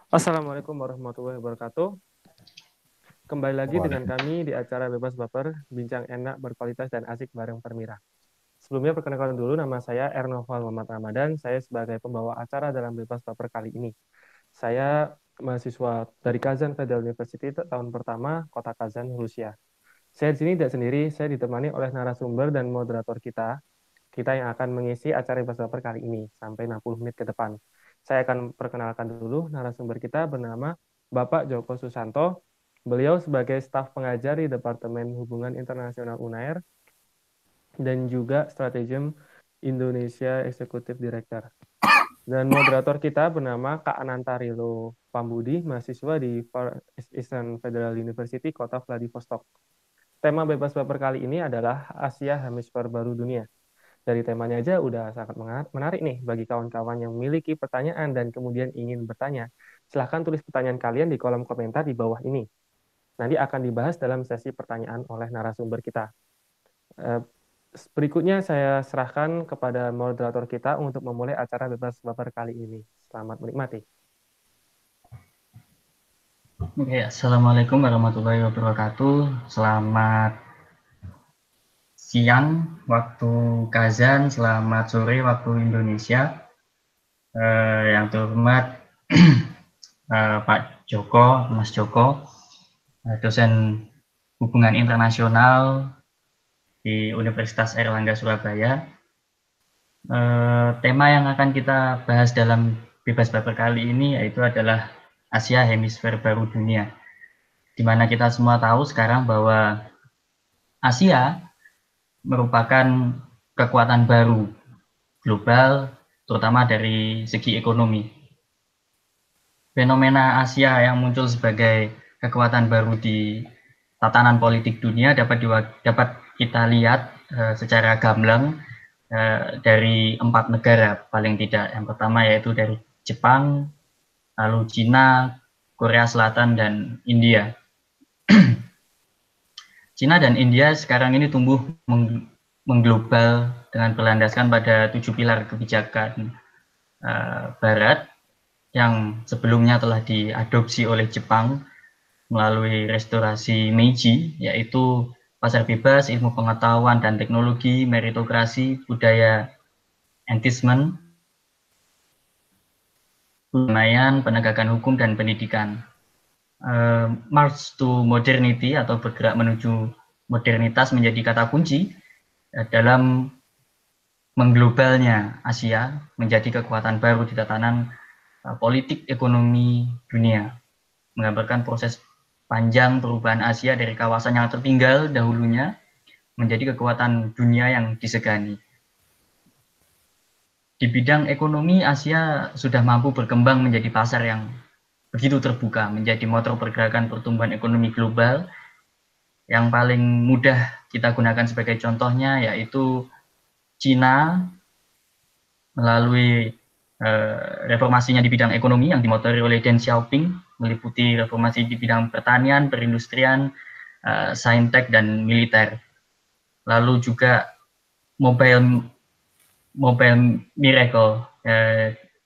Assalamualaikum warahmatullahi wabarakatuh. Kembali lagi dengan Waalaikumsalam. kami di acara Bebas Baper, bincang enak, berkualitas, dan asik bareng Permira. Sebelumnya perkenalkan dulu nama saya Ernoval Muhammad Ramadan. Saya sebagai pembawa acara dalam Bebas Baper kali ini. Saya mahasiswa dari Kazan Federal University tahun pertama, Kota Kazan, Rusia. Saya di sini tidak sendiri, saya ditemani oleh narasumber dan moderator kita yang akan mengisi acara Bebas Baper kali ini sampai 60 menit ke depan. Saya akan perkenalkan dulu narasumber kita bernama Bapak Joko Susanto. Beliau sebagai staf pengajar di Departemen Hubungan Internasional UNAIR dan juga Strategem Indonesia Executive Director. Dan moderator kita bernama Kak Anantarilo Pambudi, mahasiswa di Far Eastern Federal University, Kota Vladivostok. Tema bebas baper kali ini adalah Asia Hemisfer Baru Dunia. Dari temanya aja udah sangat menarik nih bagi kawan-kawan yang memiliki pertanyaan dan kemudian ingin bertanya. Silahkan tulis pertanyaan kalian di kolom komentar di bawah ini. Nanti akan dibahas dalam sesi pertanyaan oleh narasumber kita. Eh, Berikutnya saya serahkan kepada moderator kita untuk memulai acara bebas baper kali ini. Selamat menikmati. Oke, Assalamualaikum warahmatullahi wabarakatuh. Selamat siang waktu Kazan, selamat sore waktu Indonesia. Yang terhormat Pak Joko, Mas Joko, dosen hubungan internasional di Universitas Airlangga Surabaya. Tema yang akan kita bahas dalam Bebas Baper kali ini yaitu adalah Asia Hemisfer Baru Dunia. Di mana kita semua tahu sekarang bahwa Asia merupakan kekuatan baru global, terutama dari segi ekonomi. Fenomena Asia yang muncul sebagai kekuatan baru di tatanan politik dunia dapat kita lihat secara gamblang dari 4 negara paling tidak. Yang pertama yaitu dari Jepang, lalu Cina, Korea Selatan, dan India. Cina dan India sekarang ini tumbuh mengglobal dengan berlandaskan pada 7 pilar kebijakan Barat yang sebelumnya telah diadopsi oleh Jepang melalui restorasi Meiji, yaitu pasar bebas, ilmu pengetahuan dan teknologi, meritokrasi, budaya entismen, perdamaian, penegakan hukum, dan pendidikan. March to modernity atau bergerak menuju modernitas menjadi kata kunci dalam mengglobalnya Asia menjadi kekuatan baru di tatanan politik ekonomi dunia, menggambarkan proses panjang perubahan Asia dari kawasan yang tertinggal dahulunya menjadi kekuatan dunia yang disegani. Di bidang ekonomi, Asia sudah mampu berkembang menjadi pasar yang begitu terbuka, menjadi motor pergerakan pertumbuhan ekonomi global. Yang paling mudah kita gunakan sebagai contohnya yaitu Cina melalui reformasinya di bidang ekonomi yang dimotori oleh Deng Xiaoping, meliputi reformasi di bidang pertanian, perindustrian, saintek, dan militer. Lalu juga mobile miracle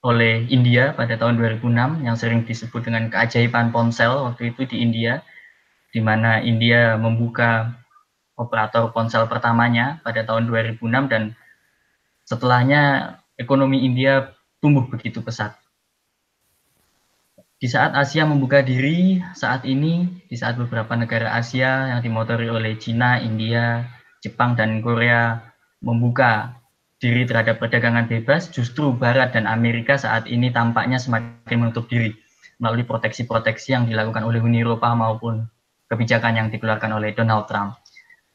oleh India pada tahun 2006 yang sering disebut dengan keajaiban ponsel waktu itu di India, di mana India membuka operator ponsel pertamanya pada tahun 2006 dan setelahnya ekonomi India tumbuh begitu pesat. Di saat Asia membuka diri saat ini, di saat beberapa negara Asia yang dimotori oleh Cina, India, Jepang, dan Korea membuka diri terhadap perdagangan bebas, justru Barat dan Amerika saat ini tampaknya semakin menutup diri melalui proteksi-proteksi yang dilakukan oleh Uni Eropa maupun kebijakan yang dikeluarkan oleh Donald Trump.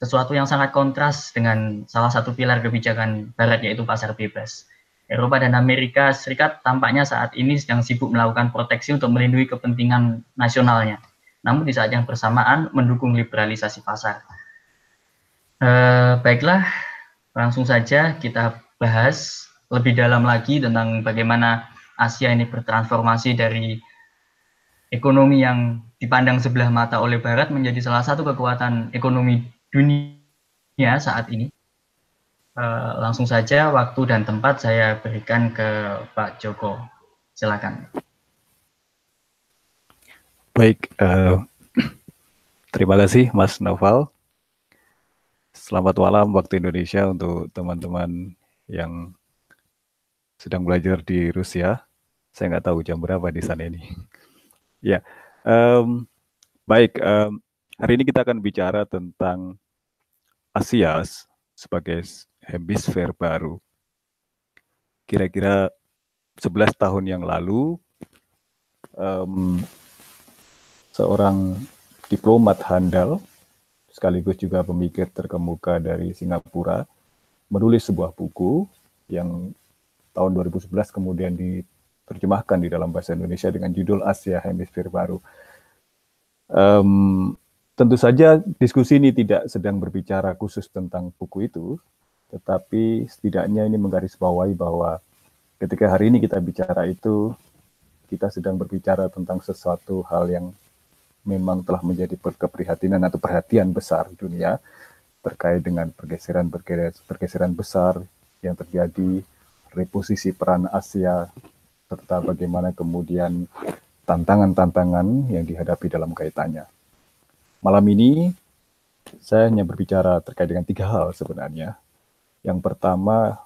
Sesuatu yang sangat kontras dengan salah satu pilar kebijakan Barat yaitu pasar bebas. Eropa dan Amerika Serikat tampaknya saat ini sedang sibuk melakukan proteksi untuk melindungi kepentingan nasionalnya. Namun di saat yang bersamaan mendukung liberalisasi pasar. Baiklah, langsung saja kita bahas lebih dalam lagi tentang bagaimana Asia ini bertransformasi dari ekonomi yang dipandang sebelah mata oleh Barat menjadi salah satu kekuatan ekonomi dunia saat ini. Langsung saja waktu dan tempat saya berikan ke Pak Joko. Silakan. Baik, terima kasih Mas Noval. Selamat malam waktu Indonesia untuk teman-teman yang sedang belajar di Rusia. Saya nggak tahu jam berapa di sana ini. Ya, baik. Hari ini kita akan bicara tentang Asia sebagai hemisfer baru. Kira-kira 11 tahun yang lalu, seorang diplomat handal, sekaligus juga pemikir terkemuka dari Singapura, menulis sebuah buku yang tahun 2011 kemudian diterjemahkan di dalam bahasa Indonesia dengan judul Asia Hemisfer Baru. Tentu saja diskusi ini tidak sedang berbicara khusus tentang buku itu, tetapi setidaknya ini menggarisbawahi bahwa ketika hari ini kita bicara itu, kita sedang berbicara tentang sesuatu hal yang memang telah menjadi keprihatinan atau perhatian besar dunia terkait dengan pergeseran besar yang terjadi, reposisi peran Asia, serta bagaimana kemudian tantangan-tantangan yang dihadapi dalam kaitannya. Malam ini saya hanya berbicara terkait dengan 3 hal sebenarnya. Yang pertama,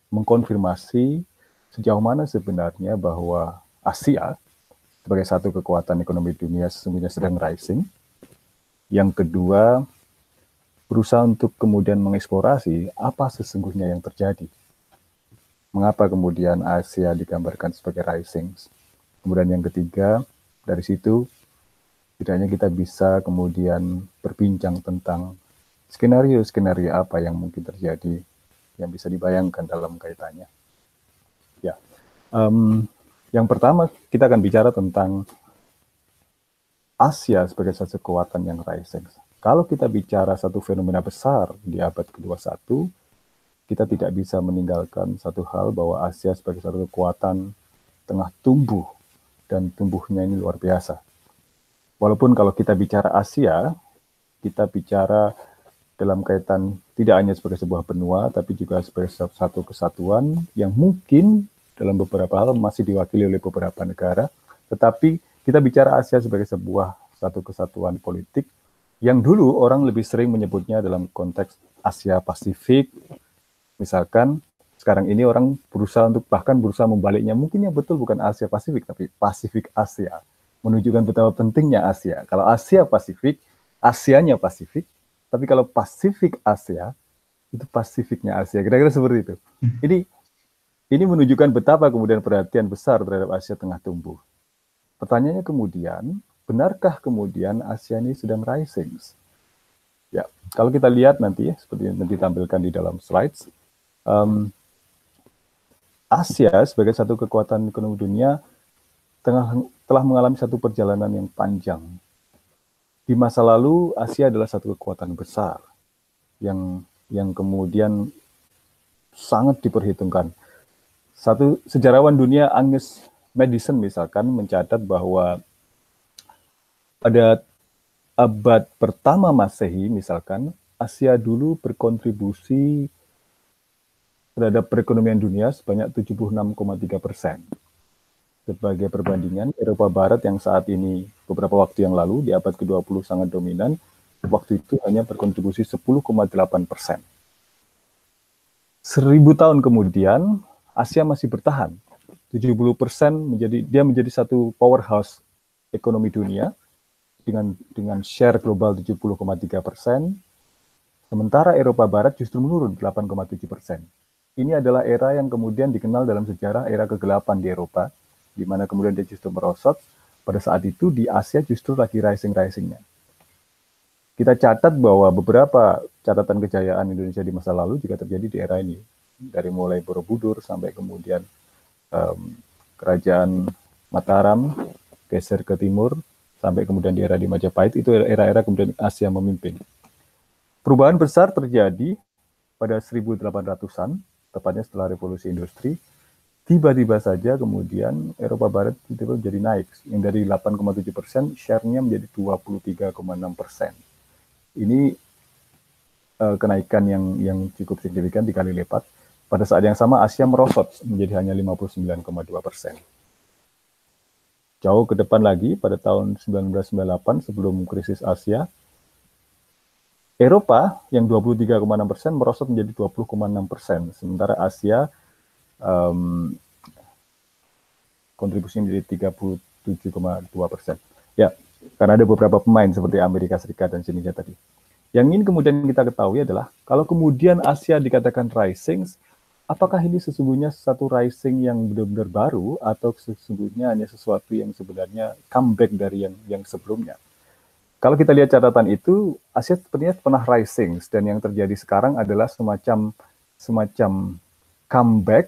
mengkonfirmasi sejauh mana sebenarnya bahwa Asia sebagai satu kekuatan ekonomi dunia sesungguhnya sedang rising. Yang kedua, berusaha untuk kemudian mengeksplorasi apa sesungguhnya yang terjadi. Mengapa kemudian Asia digambarkan sebagai rising. Kemudian yang ketiga, dari situ setidaknya kita bisa kemudian berbincang tentang skenario-skenario apa yang mungkin terjadi, yang bisa dibayangkan dalam kaitannya. Ya, yang pertama kita akan bicara tentang Asia sebagai satu kekuatan yang rising. Kalau kita bicara satu fenomena besar di abad ke-21, kita tidak bisa meninggalkan satu hal bahwa Asia sebagai satu kekuatan tengah tumbuh, dan tumbuhnya ini luar biasa. Walaupun kalau kita bicara Asia, kita bicara dalam kaitan tidak hanya sebagai sebuah benua, tapi juga sebagai satu kesatuan yang mungkin dalam beberapa hal masih diwakili oleh beberapa negara, tetapi kita bicara Asia sebagai satu kesatuan politik yang dulu orang lebih sering menyebutnya dalam konteks Asia Pasifik. Misalkan sekarang ini orang bahkan berusaha membaliknya, mungkin yang betul bukan Asia Pasifik, tapi Pasifik Asia, menunjukkan betapa pentingnya Asia. Kalau Asia Pasifik, Asianya Pasifik, tapi kalau Pasifik Asia, itu Pasifiknya Asia. Kira-kira seperti itu. Ini menunjukkan betapa kemudian perhatian besar terhadap Asia tengah tumbuh. Pertanyaannya kemudian, benarkah kemudian Asia ini sedang rising? Ya, kalau kita lihat nanti, seperti yang ditampilkan di dalam slides, Asia sebagai satu kekuatan ekonomi dunia telah mengalami satu perjalanan yang panjang. Di masa lalu, Asia adalah satu kekuatan besar yang kemudian sangat diperhitungkan. Satu sejarawan dunia, Agnes Madison misalkan, mencatat bahwa pada abad pertama Masehi misalkan, Asia dulu berkontribusi terhadap perekonomian dunia sebanyak 76,3%. Sebagai perbandingan, Eropa Barat yang saat ini beberapa waktu yang lalu di abad ke-20 sangat dominan, waktu itu hanya berkontribusi 10,8%. 1000 tahun kemudian, Asia masih bertahan. 70% menjadi satu powerhouse ekonomi dunia dengan share global 70,3%. Sementara Eropa Barat justru menurun 8,7%. Ini adalah era yang kemudian dikenal dalam sejarah era kegelapan di Eropa, di mana kemudian dia justru merosot. Pada saat itu di Asia justru lagi rising-risingnya. Kita catat bahwa beberapa catatan kejayaan Indonesia di masa lalu juga terjadi di era ini. Dari mulai Borobudur sampai kemudian kerajaan Mataram, geser ke timur, sampai kemudian di era di Majapahit, itu era-era kemudian Asia memimpin. Perubahan besar terjadi pada 1800-an, tepatnya setelah revolusi industri. Tiba-tiba saja kemudian Eropa Barat tiba-tiba menjadi naik, yang dari 8,7%, share-nya menjadi 23,6%. Ini kenaikan yang cukup signifikan, dikali lipat. Pada saat yang sama Asia merosot menjadi hanya 59,2%. Jauh ke depan lagi, pada tahun 1998 sebelum krisis Asia, Eropa yang 23,6% merosot menjadi 20,6%, sementara Asia kontribusinya menjadi 37,2%. Ya, karena ada beberapa pemain seperti Amerika Serikat dan Indonesia tadi. Yang ingin kemudian kita ketahui adalah, kalau kemudian Asia dikatakan rising, apakah ini sesungguhnya satu rising yang benar-benar baru, atau sesungguhnya hanya sesuatu yang sebenarnya comeback dari yang sebelumnya? Kalau kita lihat catatan itu, Asia sepertinya pernah rising, dan yang terjadi sekarang adalah semacam comeback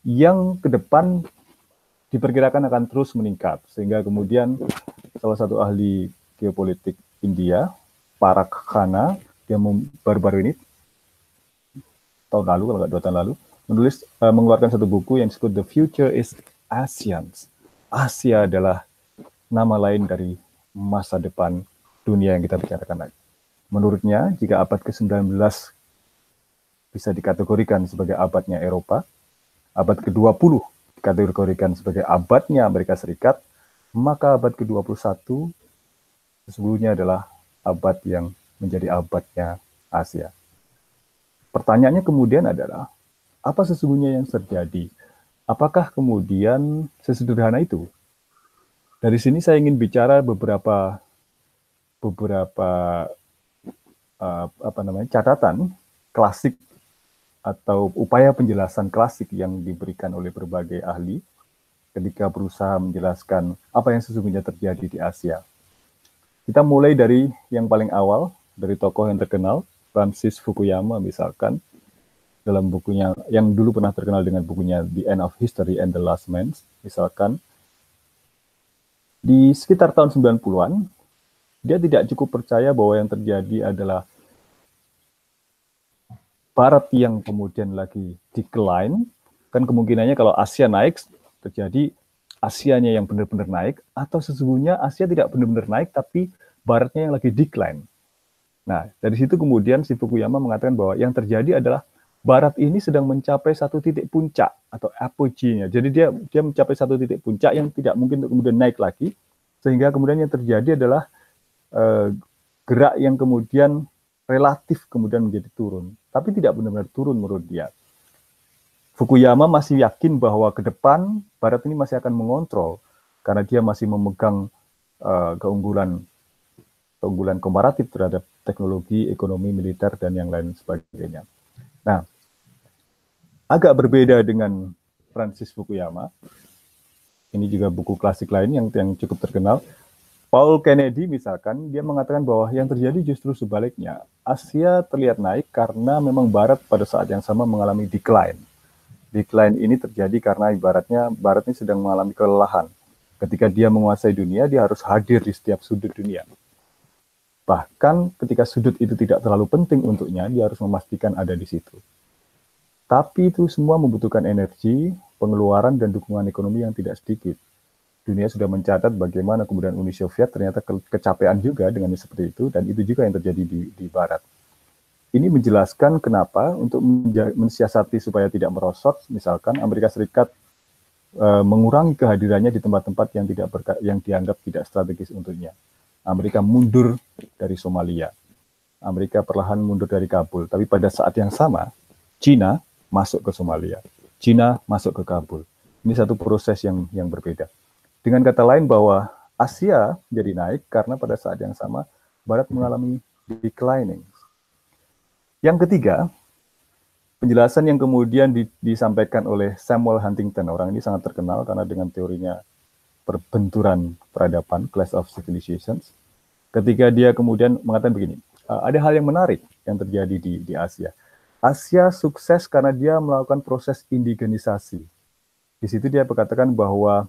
yang ke depan diperkirakan akan terus meningkat, sehingga kemudian salah satu ahli geopolitik India, Parag Khanna, dia baru-baru ini, tahun lalu, kalau nggak 2 tahun lalu, mengeluarkan satu buku yang disebut The Future is ASEAN. Asia adalah nama lain dari masa depan dunia yang kita bicarakan lagi. Menurutnya, jika abad ke-19 bisa dikategorikan sebagai abadnya Eropa, abad ke-20 dikategorikan sebagai abadnya Amerika Serikat, maka abad ke-21 sesungguhnya adalah abad yang menjadi abadnya Asia. Pertanyaannya kemudian adalah, apa sesungguhnya yang terjadi? Apakah kemudian sesederhana itu? Dari sini saya ingin bicara beberapa catatan klasik atau upaya penjelasan klasik yang diberikan oleh berbagai ahli ketika berusaha menjelaskan apa yang sesungguhnya terjadi di Asia. Kita mulai dari yang paling awal, dari tokoh yang terkenal, Francis Fukuyama misalkan, dalam bukunya yang dulu pernah terkenal dengan bukunya The End of History and the Last Man, misalkan, di sekitar tahun 90-an, dia tidak cukup percaya bahwa yang terjadi adalah Barat yang kemudian lagi decline, kan kemungkinannya kalau Asia naik, terjadi Asianya yang benar-benar naik, atau sesungguhnya Asia tidak benar-benar naik, tapi Baratnya yang lagi decline. Nah, dari situ kemudian si Fukuyama mengatakan bahwa yang terjadi adalah Barat ini sedang mencapai satu titik puncak, atau apogee-nya. Jadi dia mencapai satu titik puncak yang tidak mungkin untuk kemudian naik lagi, sehingga kemudian yang terjadi adalah gerak yang kemudian relatif kemudian menjadi turun, tapi tidak benar-benar turun menurut dia. Fukuyama masih yakin bahwa ke depan Barat ini masih akan mengontrol, karena dia masih memegang keunggulan komparatif terhadap teknologi, ekonomi, militer, dan yang lain sebagainya. Nah, agak berbeda dengan Francis Fukuyama, ini juga buku klasik lain yang cukup terkenal, Paul Kennedy misalkan, dia mengatakan bahwa yang terjadi justru sebaliknya. Asia terlihat naik karena memang Barat pada saat yang sama mengalami decline. Decline ini terjadi karena ibaratnya Barat ini sedang mengalami kelelahan. Ketika dia menguasai dunia, dia harus hadir di setiap sudut dunia. Bahkan ketika sudut itu tidak terlalu penting untuknya, dia harus memastikan ada di situ. Tapi itu semua membutuhkan energi, pengeluaran, dan dukungan ekonomi yang tidak sedikit. Dunia sudah mencatat bagaimana kemudian Uni Soviet ternyata kecapean juga dengan seperti itu, dan itu juga yang terjadi di Barat. Ini menjelaskan kenapa untuk mensiasati supaya tidak merosot, misalkan Amerika Serikat mengurangi kehadirannya di tempat-tempat yang dianggap tidak strategis untuknya. Amerika mundur dari Somalia, Amerika perlahan mundur dari Kabul, tapi pada saat yang sama, Cina masuk ke Somalia, Cina masuk ke Kabul. Ini satu proses yang berbeda. Dengan kata lain bahwa Asia jadi naik karena pada saat yang sama Barat mengalami declining. Yang ketiga, penjelasan yang kemudian disampaikan oleh Samuel Huntington. Orang ini sangat terkenal karena dengan teorinya perbenturan peradaban, Clash of Civilizations. Ketika dia kemudian mengatakan begini, ada hal yang menarik yang terjadi di Asia. Asia sukses karena dia melakukan proses indigenisasi. Di situ dia berkatakan bahwa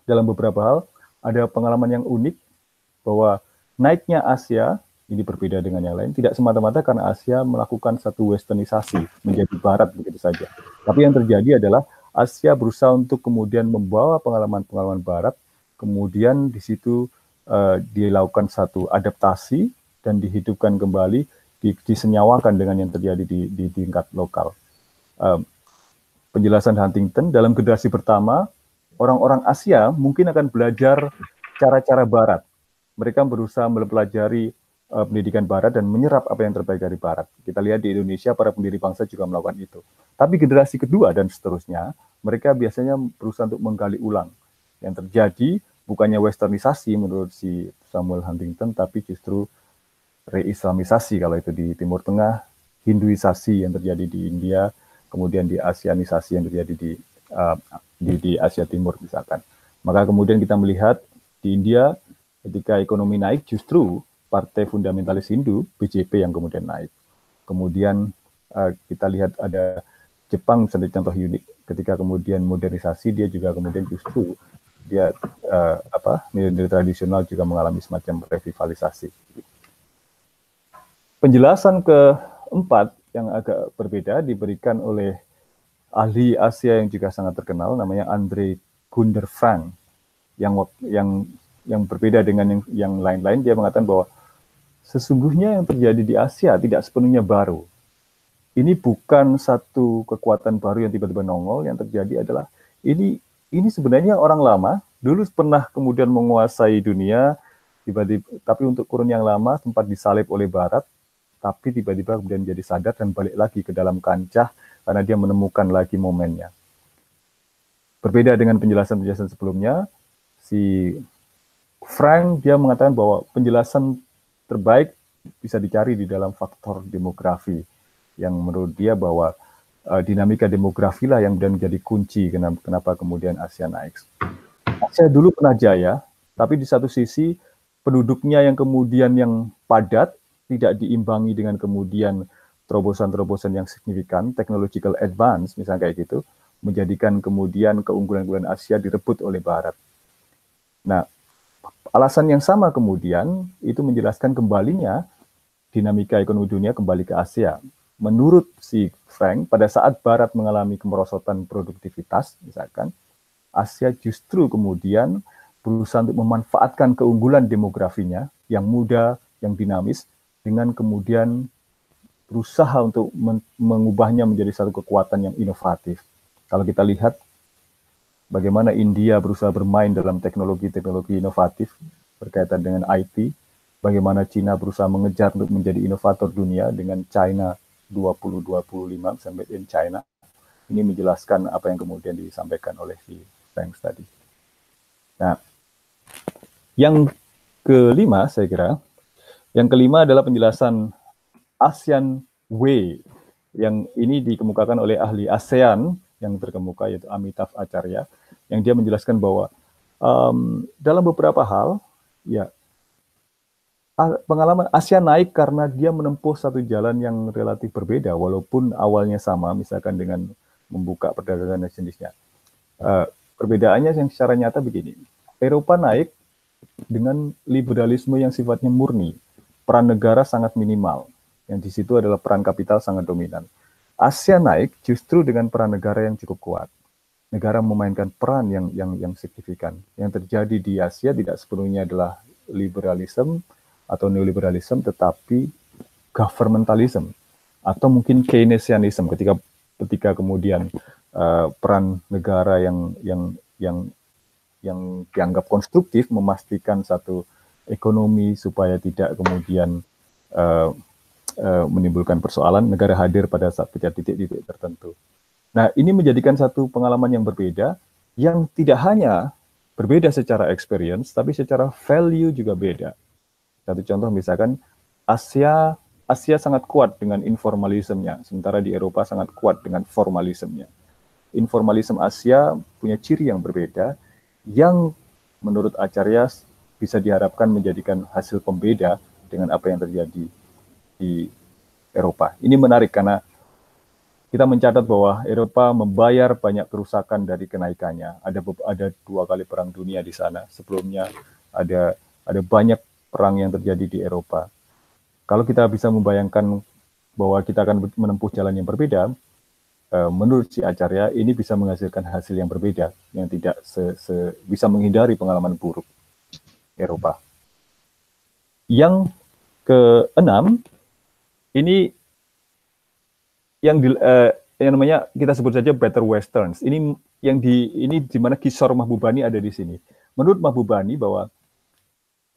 dalam beberapa hal, ada pengalaman yang unik bahwa naiknya Asia, ini berbeda dengan yang lain, tidak semata-mata karena Asia melakukan satu westernisasi, menjadi Barat begitu saja. Tapi yang terjadi adalah Asia berusaha untuk kemudian membawa pengalaman-pengalaman Barat, kemudian di situ dilakukan satu adaptasi dan dihidupkan kembali, disenyawakan dengan yang terjadi di tingkat lokal. Penjelasan Huntington, dalam generasi pertama, orang-orang Asia mungkin akan belajar cara-cara Barat. Mereka berusaha mempelajari pendidikan Barat dan menyerap apa yang terbaik dari Barat. Kita lihat di Indonesia, para pendiri bangsa juga melakukan itu. Tapi generasi kedua dan seterusnya, mereka biasanya berusaha untuk menggali ulang. Yang terjadi bukannya westernisasi menurut si Samuel Huntington, tapi justru reislamisasi kalau itu di Timur Tengah, Hinduisasi yang terjadi di India, kemudian di Asianisasi yang terjadi di Asia Timur misalkan. Maka kemudian kita melihat di India ketika ekonomi naik justru Partai Fundamentalis Hindu, BJP yang kemudian naik. Kemudian kita lihat ada Jepang sebagai contoh unik, ketika kemudian modernisasi dia juga kemudian justru dia nilai-nilai tradisional juga mengalami semacam revitalisasi. Penjelasan keempat yang agak berbeda diberikan oleh ahli Asia yang juga sangat terkenal, namanya Andre Gunder Frank, yang berbeda dengan yang lain-lain. Dia mengatakan bahwa sesungguhnya yang terjadi di Asia tidak sepenuhnya baru. Ini bukan satu kekuatan baru yang tiba-tiba nongol. Yang terjadi adalah ini sebenarnya orang lama dulu pernah kemudian menguasai dunia, tiba-tiba, tapi untuk kurun yang lama sempat disalib oleh Barat, tapi tiba-tiba kemudian jadi sadar dan balik lagi ke dalam kancah karena dia menemukan lagi momennya. Berbeda dengan penjelasan-penjelasan sebelumnya, si Frank dia mengatakan bahwa penjelasan terbaik bisa dicari di dalam faktor demografi, yang menurut dia bahwa dinamika demografi lah yang dan menjadi kunci kenapa kemudian Asia naik. Asia dulu pernah jaya, tapi di satu sisi penduduknya yang kemudian yang padat, tidak diimbangi dengan kemudian terobosan-terobosan yang signifikan, technological advance, misalnya kayak gitu, menjadikan kemudian keunggulan-keunggulan Asia direbut oleh Barat. Nah, alasan yang sama kemudian itu menjelaskan kembalinya dinamika ekonomi dunia kembali ke Asia. Menurut si Frank, pada saat Barat mengalami kemerosotan produktivitas, misalkan, Asia justru kemudian berusaha untuk memanfaatkan keunggulan demografinya yang muda, yang dinamis, dengan kemudian berusaha untuk mengubahnya menjadi satu kekuatan yang inovatif. Kalau kita lihat bagaimana India berusaha bermain dalam teknologi-teknologi inovatif berkaitan dengan IT, bagaimana Cina berusaha mengejar untuk menjadi inovator dunia dengan China 2025 sampai in China. Ini menjelaskan apa yang kemudian disampaikan oleh si Frank tadi. Nah, yang kelima saya kira, yang kelima adalah penjelasan ASEAN Way, yang ini dikemukakan oleh ahli ASEAN yang terkemuka yaitu Amitav Acharya, yang dia menjelaskan bahwa dalam beberapa hal, ya pengalaman Asia naik karena dia menempuh satu jalan yang relatif berbeda, walaupun awalnya sama, misalkan dengan membuka perdagangan dan jenisnya. Perbedaannya yang secara nyata begini, Eropa naik dengan liberalisme yang sifatnya murni, peran negara sangat minimal, yang di situ adalah peran kapital sangat dominan. Asia naik justru dengan peran negara yang cukup kuat. Negara memainkan peran yang signifikan. Yang terjadi di Asia tidak sepenuhnya adalah liberalisme atau neoliberalisme, tetapi governmentalism atau mungkin Keynesianism ketika kemudian peran negara yang dianggap konstruktif memastikan satu ekonomi supaya tidak kemudian menimbulkan persoalan, negara hadir pada saat titik-titik tertentu. Nah, ini menjadikan satu pengalaman yang berbeda, yang tidak hanya berbeda secara experience, tapi secara value juga beda. Satu contoh misalkan, Asia sangat kuat dengan informalismenya, sementara di Eropa sangat kuat dengan formalismenya. Informalisme Asia punya ciri yang berbeda, yang menurut Acharya bisa diharapkan menjadikan hasil pembeda dengan apa yang terjadi di Eropa. Ini menarik karena kita mencatat bahwa Eropa membayar banyak kerusakan dari kenaikannya. Ada 2 kali perang dunia di sana. Sebelumnya ada banyak perang yang terjadi di Eropa. Kalau kita bisa membayangkan bahwa kita akan menempuh jalan yang berbeda, menurut si Acharya ini bisa menghasilkan hasil yang berbeda, yang tidak bisa menghindari pengalaman buruk Eropa. Yang keenam, ini yang yang namanya kita sebut saja better westerns. Ini di mana Kishore Mahbubani ada di sini. Menurut Mahbubani bahwa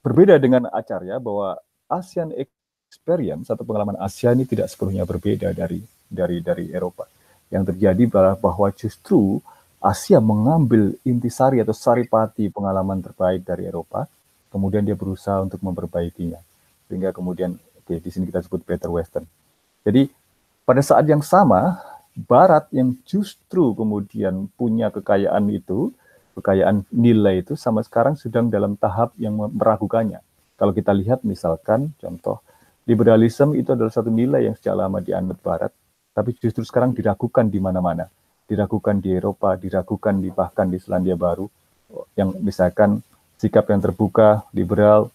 berbeda dengan Acarya bahwa ASEAN experience atau pengalaman Asia ini tidak sepenuhnya berbeda dari Eropa. Yang terjadi bahwa justru Asia mengambil intisari atau saripati pengalaman terbaik dari Eropa, kemudian dia berusaha untuk memperbaikinya. Sehingga kemudian, di sini kita sebut better western. Jadi pada saat yang sama, Barat yang justru kemudian punya kekayaan nilai itu sama sekarang sedang dalam tahap yang meragukannya. Kalau kita lihat misalkan contoh, liberalisme itu adalah satu nilai yang sejak lama dianut Barat, tapi justru sekarang diragukan di mana-mana. Diragukan di Eropa, diragukan bahkan di Selandia Baru, yang misalkan sikap yang terbuka, liberal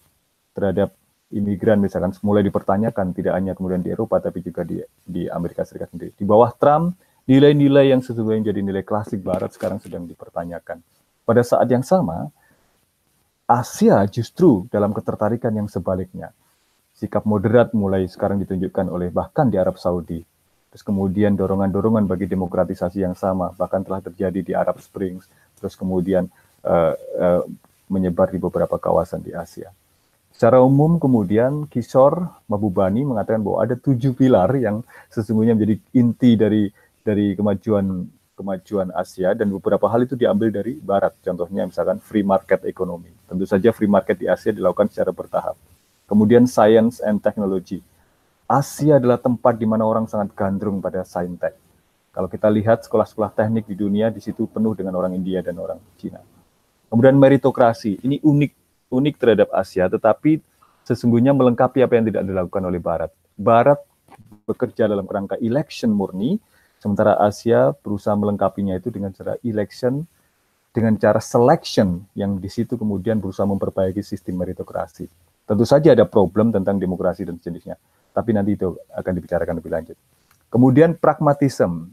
terhadap imigran misalkan mulai dipertanyakan, tidak hanya kemudian di Eropa, tapi juga di Amerika Serikat sendiri. Di bawah Trump, nilai-nilai yang sesungguhnya jadi nilai klasik Barat sekarang sedang dipertanyakan. Pada saat yang sama, Asia justru dalam ketertarikan yang sebaliknya. Sikap moderat mulai sekarang ditunjukkan oleh bahkan di Arab Saudi. Terus kemudian dorongan-dorongan bagi demokratisasi yang sama, bahkan telah terjadi di Arab Springs, terus kemudian menyebar di beberapa kawasan di Asia. Secara umum kemudian Kishore Mahbubani mengatakan bahwa ada 7 pilar yang sesungguhnya menjadi inti dari kemajuan Asia, dan beberapa hal itu diambil dari Barat. Contohnya misalkan free market economy. Tentu saja free market di Asia dilakukan secara bertahap. Kemudian science and technology. Asia adalah tempat di mana orang sangat gandrung pada saintek. Kalau kita lihat sekolah-sekolah teknik di dunia, di situ penuh dengan orang India dan orang Cina. Kemudian meritokrasi, ini unik terhadap Asia, tetapi sesungguhnya melengkapi apa yang tidak dilakukan oleh Barat. Barat bekerja dalam kerangka election murni, sementara Asia berusaha melengkapinya itu dengan cara election, dengan cara selection, yang di situ kemudian berusaha memperbaiki sistem meritokrasi. Tentu saja ada problem tentang demokrasi dan sejenisnya, tapi nanti itu akan dibicarakan lebih lanjut. Kemudian pragmatisme.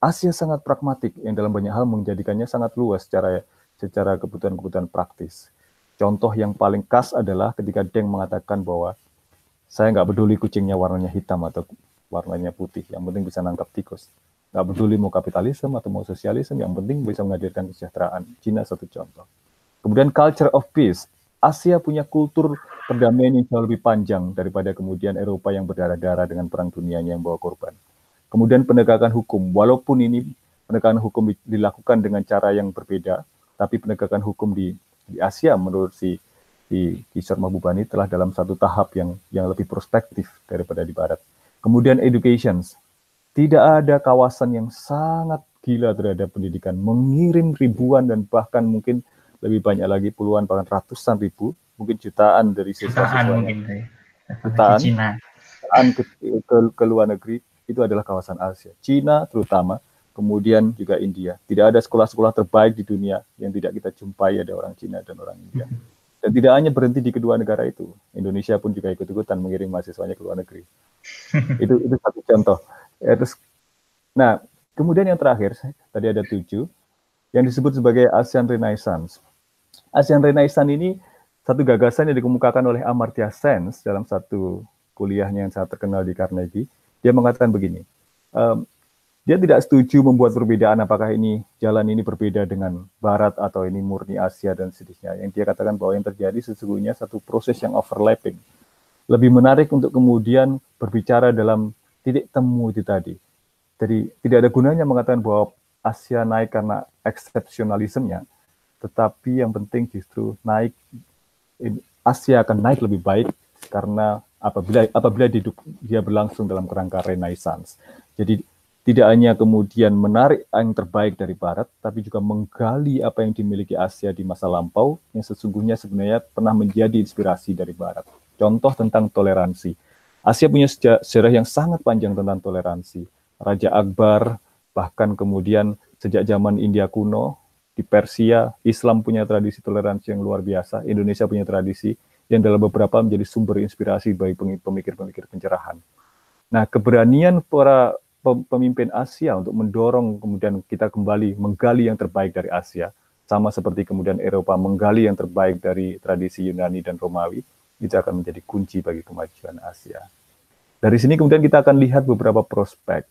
Asia sangat pragmatik, yang dalam banyak hal menjadikannya sangat luas secara kebutuhan-kebutuhan praktis. Contoh yang paling khas adalah ketika Deng mengatakan bahwa saya nggak peduli kucingnya warnanya hitam atau warnanya putih, yang penting bisa nangkap tikus. Nggak peduli mau kapitalisme atau mau sosialisme, yang penting bisa menghadirkan kesejahteraan. Cina satu contoh. Kemudian culture of peace. Asia punya kultur perdamaian yang jauh lebih panjang daripada kemudian Eropa yang berdarah-darah dengan perang dunianya yang bawa korban. Kemudian penegakan hukum, walaupun ini penegakan hukum dilakukan dengan cara yang berbeda, tapi penegakan hukum di Asia menurut si Kishore Mahbubani telah dalam satu tahap yang lebih prospektif daripada di Barat. Kemudian education, tidak ada kawasan yang sangat gila terhadap pendidikan, mengirim ribuan dan bahkan mungkin lebih banyak lagi puluhan bahkan ratusan ribu, mungkin jutaan dari siswa-siswanya. Jutaan ke luar negeri, itu adalah kawasan Asia. Cina terutama, kemudian juga India. Tidak ada sekolah-sekolah terbaik di dunia yang tidak kita jumpai ada orang Cina dan orang India. Dan tidak hanya berhenti di kedua negara itu. Indonesia pun juga ikut-ikutan mengirim mahasiswanya ke luar negeri. Itu satu contoh. Nah, kemudian yang terakhir, tadi ada 7, yang disebut sebagai ASEAN Renaissance. ASEAN Renaissance ini satu gagasan yang dikemukakan oleh Amartya Sen dalam satu kuliahnya yang sangat terkenal di Carnegie. Dia mengatakan begini, dia tidak setuju membuat perbedaan apakah jalan ini berbeda dengan Barat atau ini murni Asia dan seterusnya. Yang dia katakan bahwa yang terjadi sesungguhnya satu proses yang overlapping. Lebih menarik untuk kemudian berbicara dalam titik temu itu tadi. Jadi tidak ada gunanya mengatakan bahwa Asia naik karena eksepsionalismenya, tetapi yang penting justru Asia akan naik lebih baik karena apabila dia berlangsung dalam kerangka Renaissance. Jadi tidak hanya kemudian menarik yang terbaik dari Barat, tapi juga menggali apa yang dimiliki Asia di masa lampau yang sebenarnya pernah menjadi inspirasi dari Barat. Contoh tentang toleransi. Asia punya sejarah yang sangat panjang tentang toleransi. Raja Akbar, bahkan kemudian sejak zaman India kuno, di Persia, Islam punya tradisi toleransi yang luar biasa. Indonesia punya tradisi yang dalam beberapa menjadi sumber inspirasi bagi pemikir-pemikir pencerahan. Nah, keberanian para pemimpin Asia untuk mendorong kemudian kita kembali menggali yang terbaik dari Asia, sama seperti kemudian Eropa menggali yang terbaik dari tradisi Yunani dan Romawi, itu akan menjadi kunci bagi kemajuan Asia. Dari sini kemudian kita akan lihat beberapa prospek.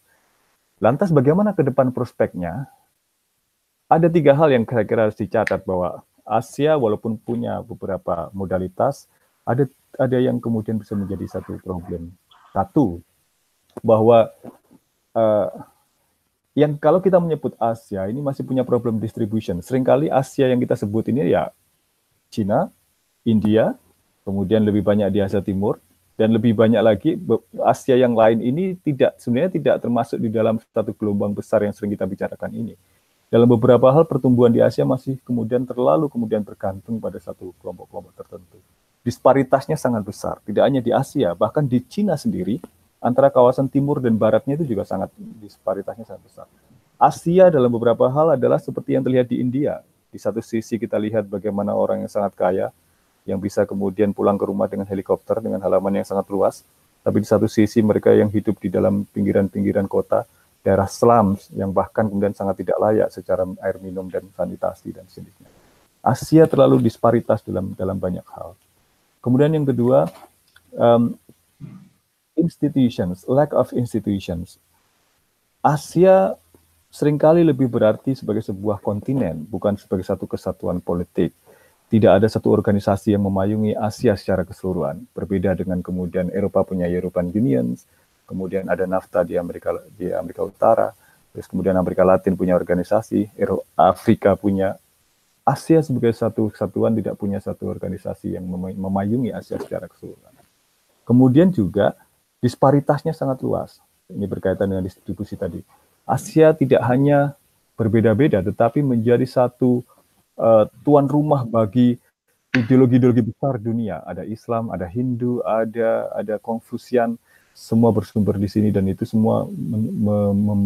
Lantas bagaimana ke depan prospeknya? Ada 3 hal yang kira-kira harus dicatat bahwa Asia walaupun punya beberapa modalitas, ada yang kemudian bisa menjadi satu problem. Satu, bahwa yang kalau kita menyebut Asia ini masih punya problem distribution. Seringkali Asia yang kita sebut ini ya Cina, India, kemudian lebih banyak di Asia Timur, dan lebih banyak lagi Asia yang lain ini sebenarnya tidak termasuk di dalam satu gelombang besar yang sering kita bicarakan ini. Dalam beberapa hal pertumbuhan di Asia masih kemudian bergantung pada satu kelompok-kelompok tertentu. Disparitasnya sangat besar, tidak hanya di Asia, bahkan di Cina sendiri, antara kawasan timur dan baratnya itu juga disparitasnya sangat besar. Asia dalam beberapa hal adalah seperti yang terlihat di India. Di satu sisi kita lihat bagaimana orang yang sangat kaya, yang bisa kemudian pulang ke rumah dengan helikopter, dengan halaman yang sangat luas, tapi di satu sisi mereka yang hidup di dalam pinggiran-pinggiran kota, daerah slums yang bahkan kemudian sangat tidak layak secara air minum dan sanitasi dan sejenisnya. Asia terlalu disparitas dalam banyak hal. Kemudian yang kedua, institutions, lack of institutions. Asia seringkali lebih berarti sebagai sebuah kontinen, bukan sebagai satu kesatuan politik. Tidak ada satu organisasi yang memayungi Asia secara keseluruhan. Berbeda dengan kemudian Eropa punya European Union, kemudian ada NAFTA di Amerika Utara, terus kemudian Amerika Latin punya organisasi, Afrika punya. Asia sebagai satu kesatuan tidak punya satu organisasi yang memayungi Asia secara keseluruhan. Kemudian juga disparitasnya sangat luas. Ini berkaitan dengan distribusi tadi. Asia tidak hanya berbeda-beda, tetapi menjadi satu tuan rumah bagi ideologi-ideologi besar dunia. Ada Islam, ada Hindu, ada Konfusian, semua bersumber di sini dan itu semua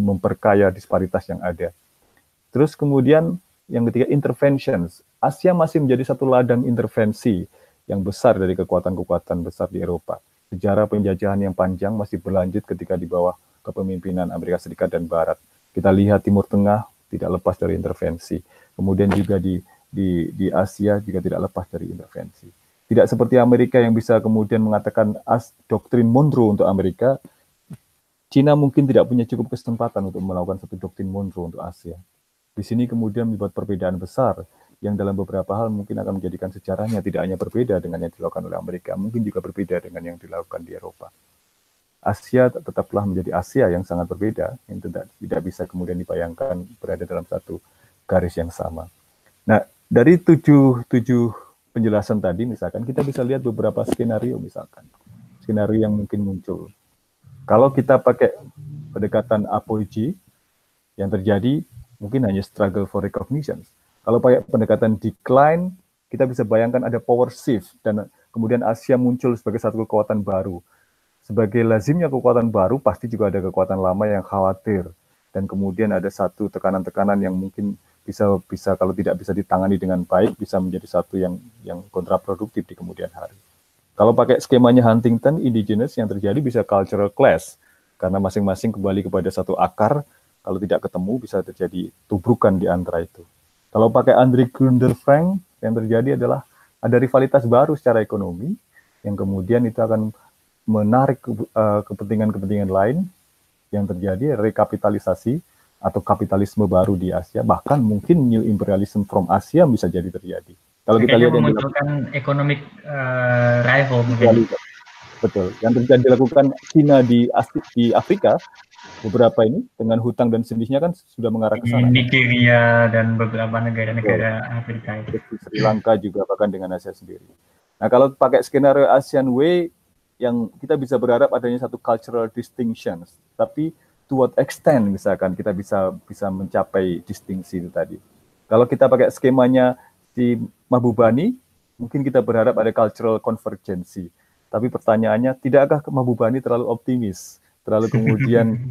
memperkaya disparitas yang ada. Terus kemudian yang ketiga, interventions. Asia masih menjadi satu ladang intervensi yang besar dari kekuatan-kekuatan besar di Eropa. Sejarah penjajahan yang panjang masih berlanjut ketika di bawah kepemimpinan Amerika Serikat dan Barat. Kita lihat Timur Tengah tidak lepas dari intervensi. Kemudian juga di Asia juga tidak lepas dari intervensi. Tidak seperti Amerika yang bisa kemudian mengatakan doktrin Monroe untuk Amerika, Cina mungkin tidak punya cukup kesempatan untuk melakukan satu doktrin Monroe untuk Asia. Di sini kemudian membuat perbedaan besar yang dalam beberapa hal mungkin akan menjadikan sejarahnya tidak hanya berbeda dengan yang dilakukan oleh Amerika, mungkin juga berbeda dengan yang dilakukan di Eropa. Asia tetaplah menjadi Asia yang sangat berbeda, yang tidak bisa kemudian dibayangkan berada dalam satu garis yang sama. Nah, dari tujuh penjelasan tadi, misalkan kita bisa lihat beberapa skenario, misalkan skenario yang mungkin muncul. Kalau kita pakai pendekatan apology, yang terjadi mungkin hanya struggle for recognition. Kalau pakai pendekatan decline, kita bisa bayangkan ada power shift dan kemudian Asia muncul sebagai satu kekuatan baru. Sebagai lazimnya kekuatan baru, pasti juga ada kekuatan lama yang khawatir. Dan kemudian ada satu tekanan-tekanan yang mungkin bisa kalau tidak bisa ditangani dengan baik, bisa menjadi satu yang kontraproduktif di kemudian hari. Kalau pakai skemanya Huntington, indigenous, yang terjadi bisa cultural clash. Karena masing-masing kembali kepada satu akar, kalau tidak ketemu bisa terjadi tubrukan di antara itu. Kalau pakai Andre Gunder-Frank, yang terjadi adalah ada rivalitas baru secara ekonomi, yang kemudian itu akan menarik kepentingan-kepentingan lain, yang terjadi rekapitalisasi atau kapitalisme baru di Asia, bahkan mungkin new imperialism from Asia bisa jadi terjadi. Kalau kita lihat yang memunculkan economic rival mungkin. Betul, yang dilakukan China di Afrika beberapa ini dengan hutang dan sedihnya kan sudah mengarah ke sana. Nigeria dan beberapa negara-negara Afrika itu. Sri Lanka juga bahkan dengan Asia sendiri. Nah, kalau pakai skenario ASEAN Way, yang kita bisa berharap adanya satu cultural distinctions, tapi to what extent misalkan kita bisa mencapai distingsi itu tadi. Kalau kita pakai skemanya si Mahbubani, mungkin kita berharap ada cultural convergency. Tapi pertanyaannya, tidakkah Mahbubani terlalu optimis, terlalu kemudian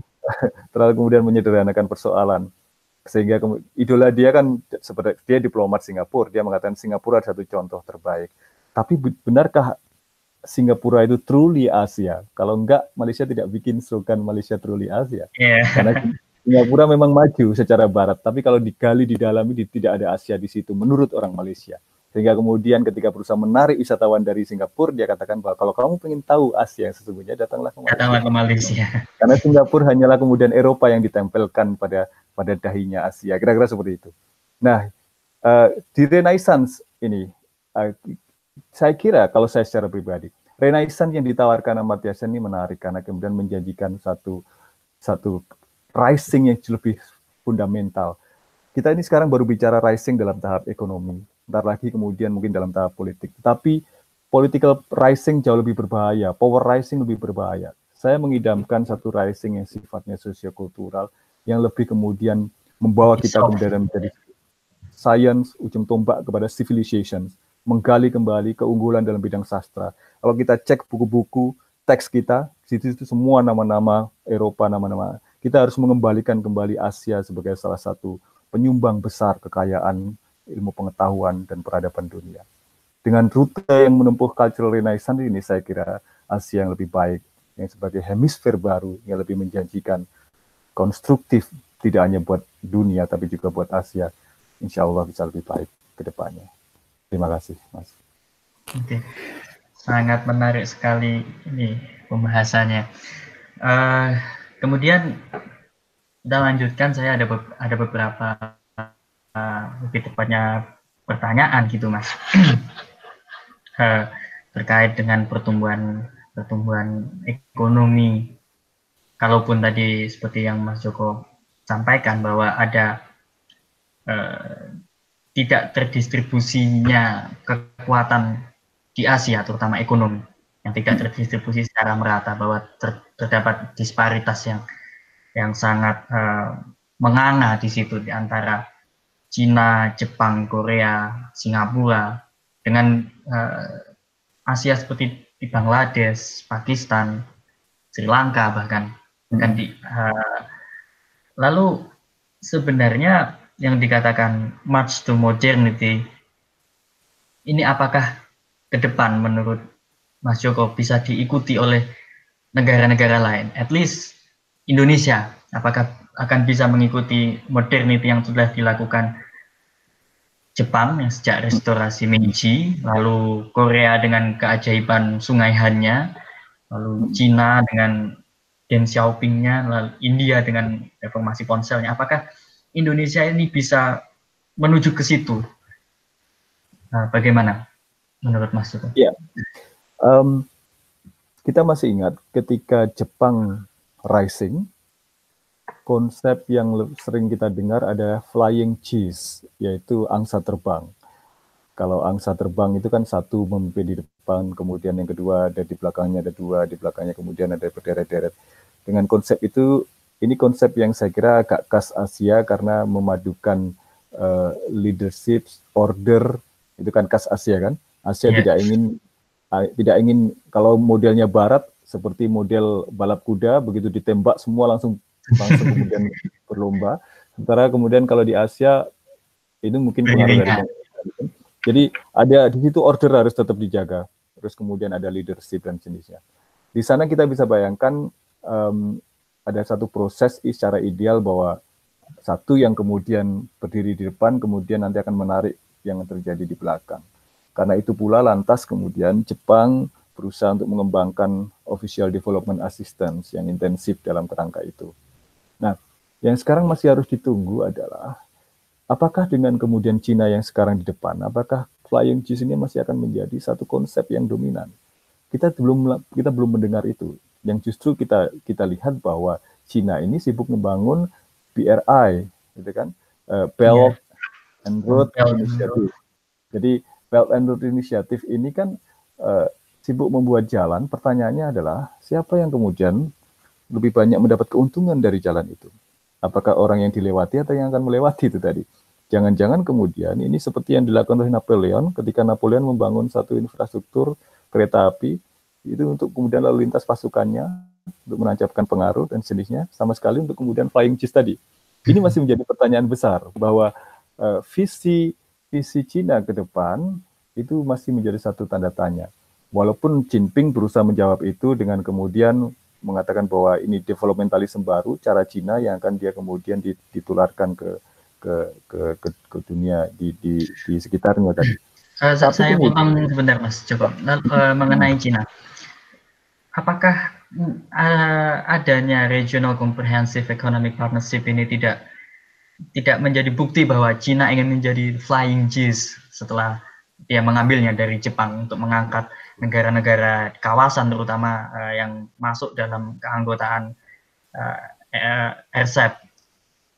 menyederhanakan persoalan, sehingga idola dia kan seperti dia diplomat Singapura, dia mengatakan Singapura adalah satu contoh terbaik. Tapi benarkah Singapura itu truly Asia? Kalau enggak, Malaysia tidak bikin slogan Malaysia truly Asia. Karena Singapura memang maju secara barat, tapi kalau digali di dalam ini tidak ada Asia di situ menurut orang Malaysia. Sehingga kemudian ketika berusaha menarik wisatawan dari Singapura, dia katakan bahwa kalau kamu ingin tahu Asia yang sesungguhnya, datanglah ke Malaysia. Datanglah ke Malaysia. Karena Singapura hanyalah kemudian Eropa yang ditempelkan pada dahinya Asia, kira-kira seperti itu. Nah, di Renaissance ini, saya kira kalau saya secara pribadi, Renaissance yang ditawarkan Amartya Sen ini menarik karena kemudian menjanjikan satu rising yang lebih fundamental. Kita ini sekarang baru bicara rising dalam tahap ekonomi, bentar lagi kemudian mungkin dalam tahap politik. Tapi political rising jauh lebih berbahaya, power rising lebih berbahaya. Saya mengidamkan satu rising yang sifatnya sosiokultural, yang lebih kemudian membawa kita kemudian menjadi science, ujung tombak kepada civilization, menggali kembali keunggulan dalam bidang sastra. Kalau kita cek buku-buku, teks kita, di situ semua nama-nama Eropa, nama-nama. Kita harus mengembalikan kembali Asia sebagai salah satu penyumbang besar kekayaan ilmu pengetahuan dan peradaban dunia. Dengan rute yang menempuh cultural renaissance ini, saya kira Asia yang lebih baik, yang sebagai hemisfer baru, yang lebih menjanjikan, konstruktif, tidak hanya buat dunia, tapi juga buat Asia. Insya Allah bisa lebih baik ke depannya. Terima kasih, Mas. Oke. Sangat menarik sekali ini pembahasannya. Kemudian kita lanjutkan, saya ada beberapa lebih tepatnya pertanyaan gitu, Mas. Terkait dengan pertumbuhan ekonomi. Kalaupun tadi seperti yang Mas Joko sampaikan bahwa ada tidak terdistribusinya kekuatan di Asia, terutama ekonomi, yang tidak terdistribusi secara merata, bahwa terdapat disparitas yang sangat menganga di situ di antara Cina, Jepang, Korea, Singapura, dengan Asia seperti di Bangladesh, Pakistan, Sri Lanka bahkan. Lalu sebenarnya yang dikatakan march to modernity ini apakah ke depan menurut Mas Joko bisa diikuti oleh negara-negara lain, at least Indonesia, apakah akan bisa mengikuti modernity yang sudah dilakukan Jepang yang sejak restorasi Meiji, lalu Korea dengan keajaiban Sungai Han-nya, lalu Cina dengan Deng Xiaoping-nya, lalu India dengan reformasi ponselnya. Apakah Indonesia ini bisa menuju ke situ? Nah, bagaimana menurut Mas Joko? Ya, kita masih ingat ketika Jepang rising, konsep yang sering kita dengar ada flying cheese, yaitu angsa terbang. Kalau angsa terbang itu kan satu memimpin di depan, kemudian yang kedua ada di belakangnya, ada dua, di belakangnya kemudian ada berderet-deret. Dengan konsep itu, ini konsep yang saya kira agak khas Asia karena memadukan leadership, order, itu kan khas Asia kan. Asia tidak ingin kalau modelnya Barat seperti model balap kuda, begitu ditembak semua langsung kemudian berlomba. Sementara kemudian kalau di Asia itu mungkin pengaruh dari jadi ada di situ order harus tetap dijaga. Terus kemudian ada leadership dan jenisnya. Di sana kita bisa bayangkan ada satu proses secara ideal bahwa satu yang kemudian berdiri di depan kemudian nanti akan menarik yang terjadi di belakang. Karena itu pula lantas kemudian Jepang berusaha untuk mengembangkan official development assistance yang intensif dalam kerangka itu. Nah, yang sekarang masih harus ditunggu adalah apakah dengan kemudian Cina yang sekarang di depan, apakah flying cheese ini masih akan menjadi satu konsep yang dominan? Kita belum mendengar itu. Yang justru kita lihat bahwa Cina ini sibuk membangun BRI, gitu kan, Belt and Road Initiative. Jadi Belt and Road Initiative ini kan sibuk membuat jalan. Pertanyaannya adalah siapa yang kemudian lebih banyak mendapat keuntungan dari jalan itu? Apakah orang yang dilewati atau yang akan melewati itu tadi? Jangan-jangan kemudian ini seperti yang dilakukan oleh Napoleon ketika Napoleon membangun satu infrastruktur kereta api itu untuk kemudian lalu lintas pasukannya untuk menancapkan pengaruh dan sejenisnya, sama sekali untuk kemudian flying cheese tadi. Ini masih menjadi pertanyaan besar bahwa visi Cina ke depan itu masih menjadi satu tanda tanya. Walaupun Jinping berusaha menjawab itu dengan kemudian mengatakan bahwa ini developmentalism baru, cara Cina yang akan dia kemudian ditularkan ke dunia di sekitarnya tadi. Tapi Saya kemudian, potong sebentar Mas Joko. Mengenai Cina, apakah adanya Regional Comprehensive Economic Partnership ini tidak menjadi bukti bahwa Cina ingin menjadi flying Gs setelah dia mengambilnya dari Jepang untuk mengangkat negara-negara kawasan terutama yang masuk dalam keanggotaan RCEP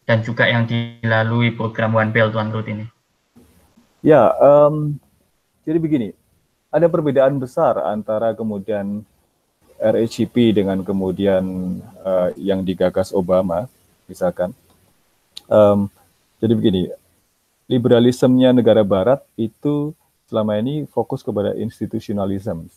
dan juga yang dilalui program One Belt One Road ini. ya, jadi begini, ada perbedaan besar antara kemudian RCEP dengan kemudian yang digagas Obama, misalkan. Jadi begini, liberalismenya negara Barat itu selama ini fokus kepada institutionalism,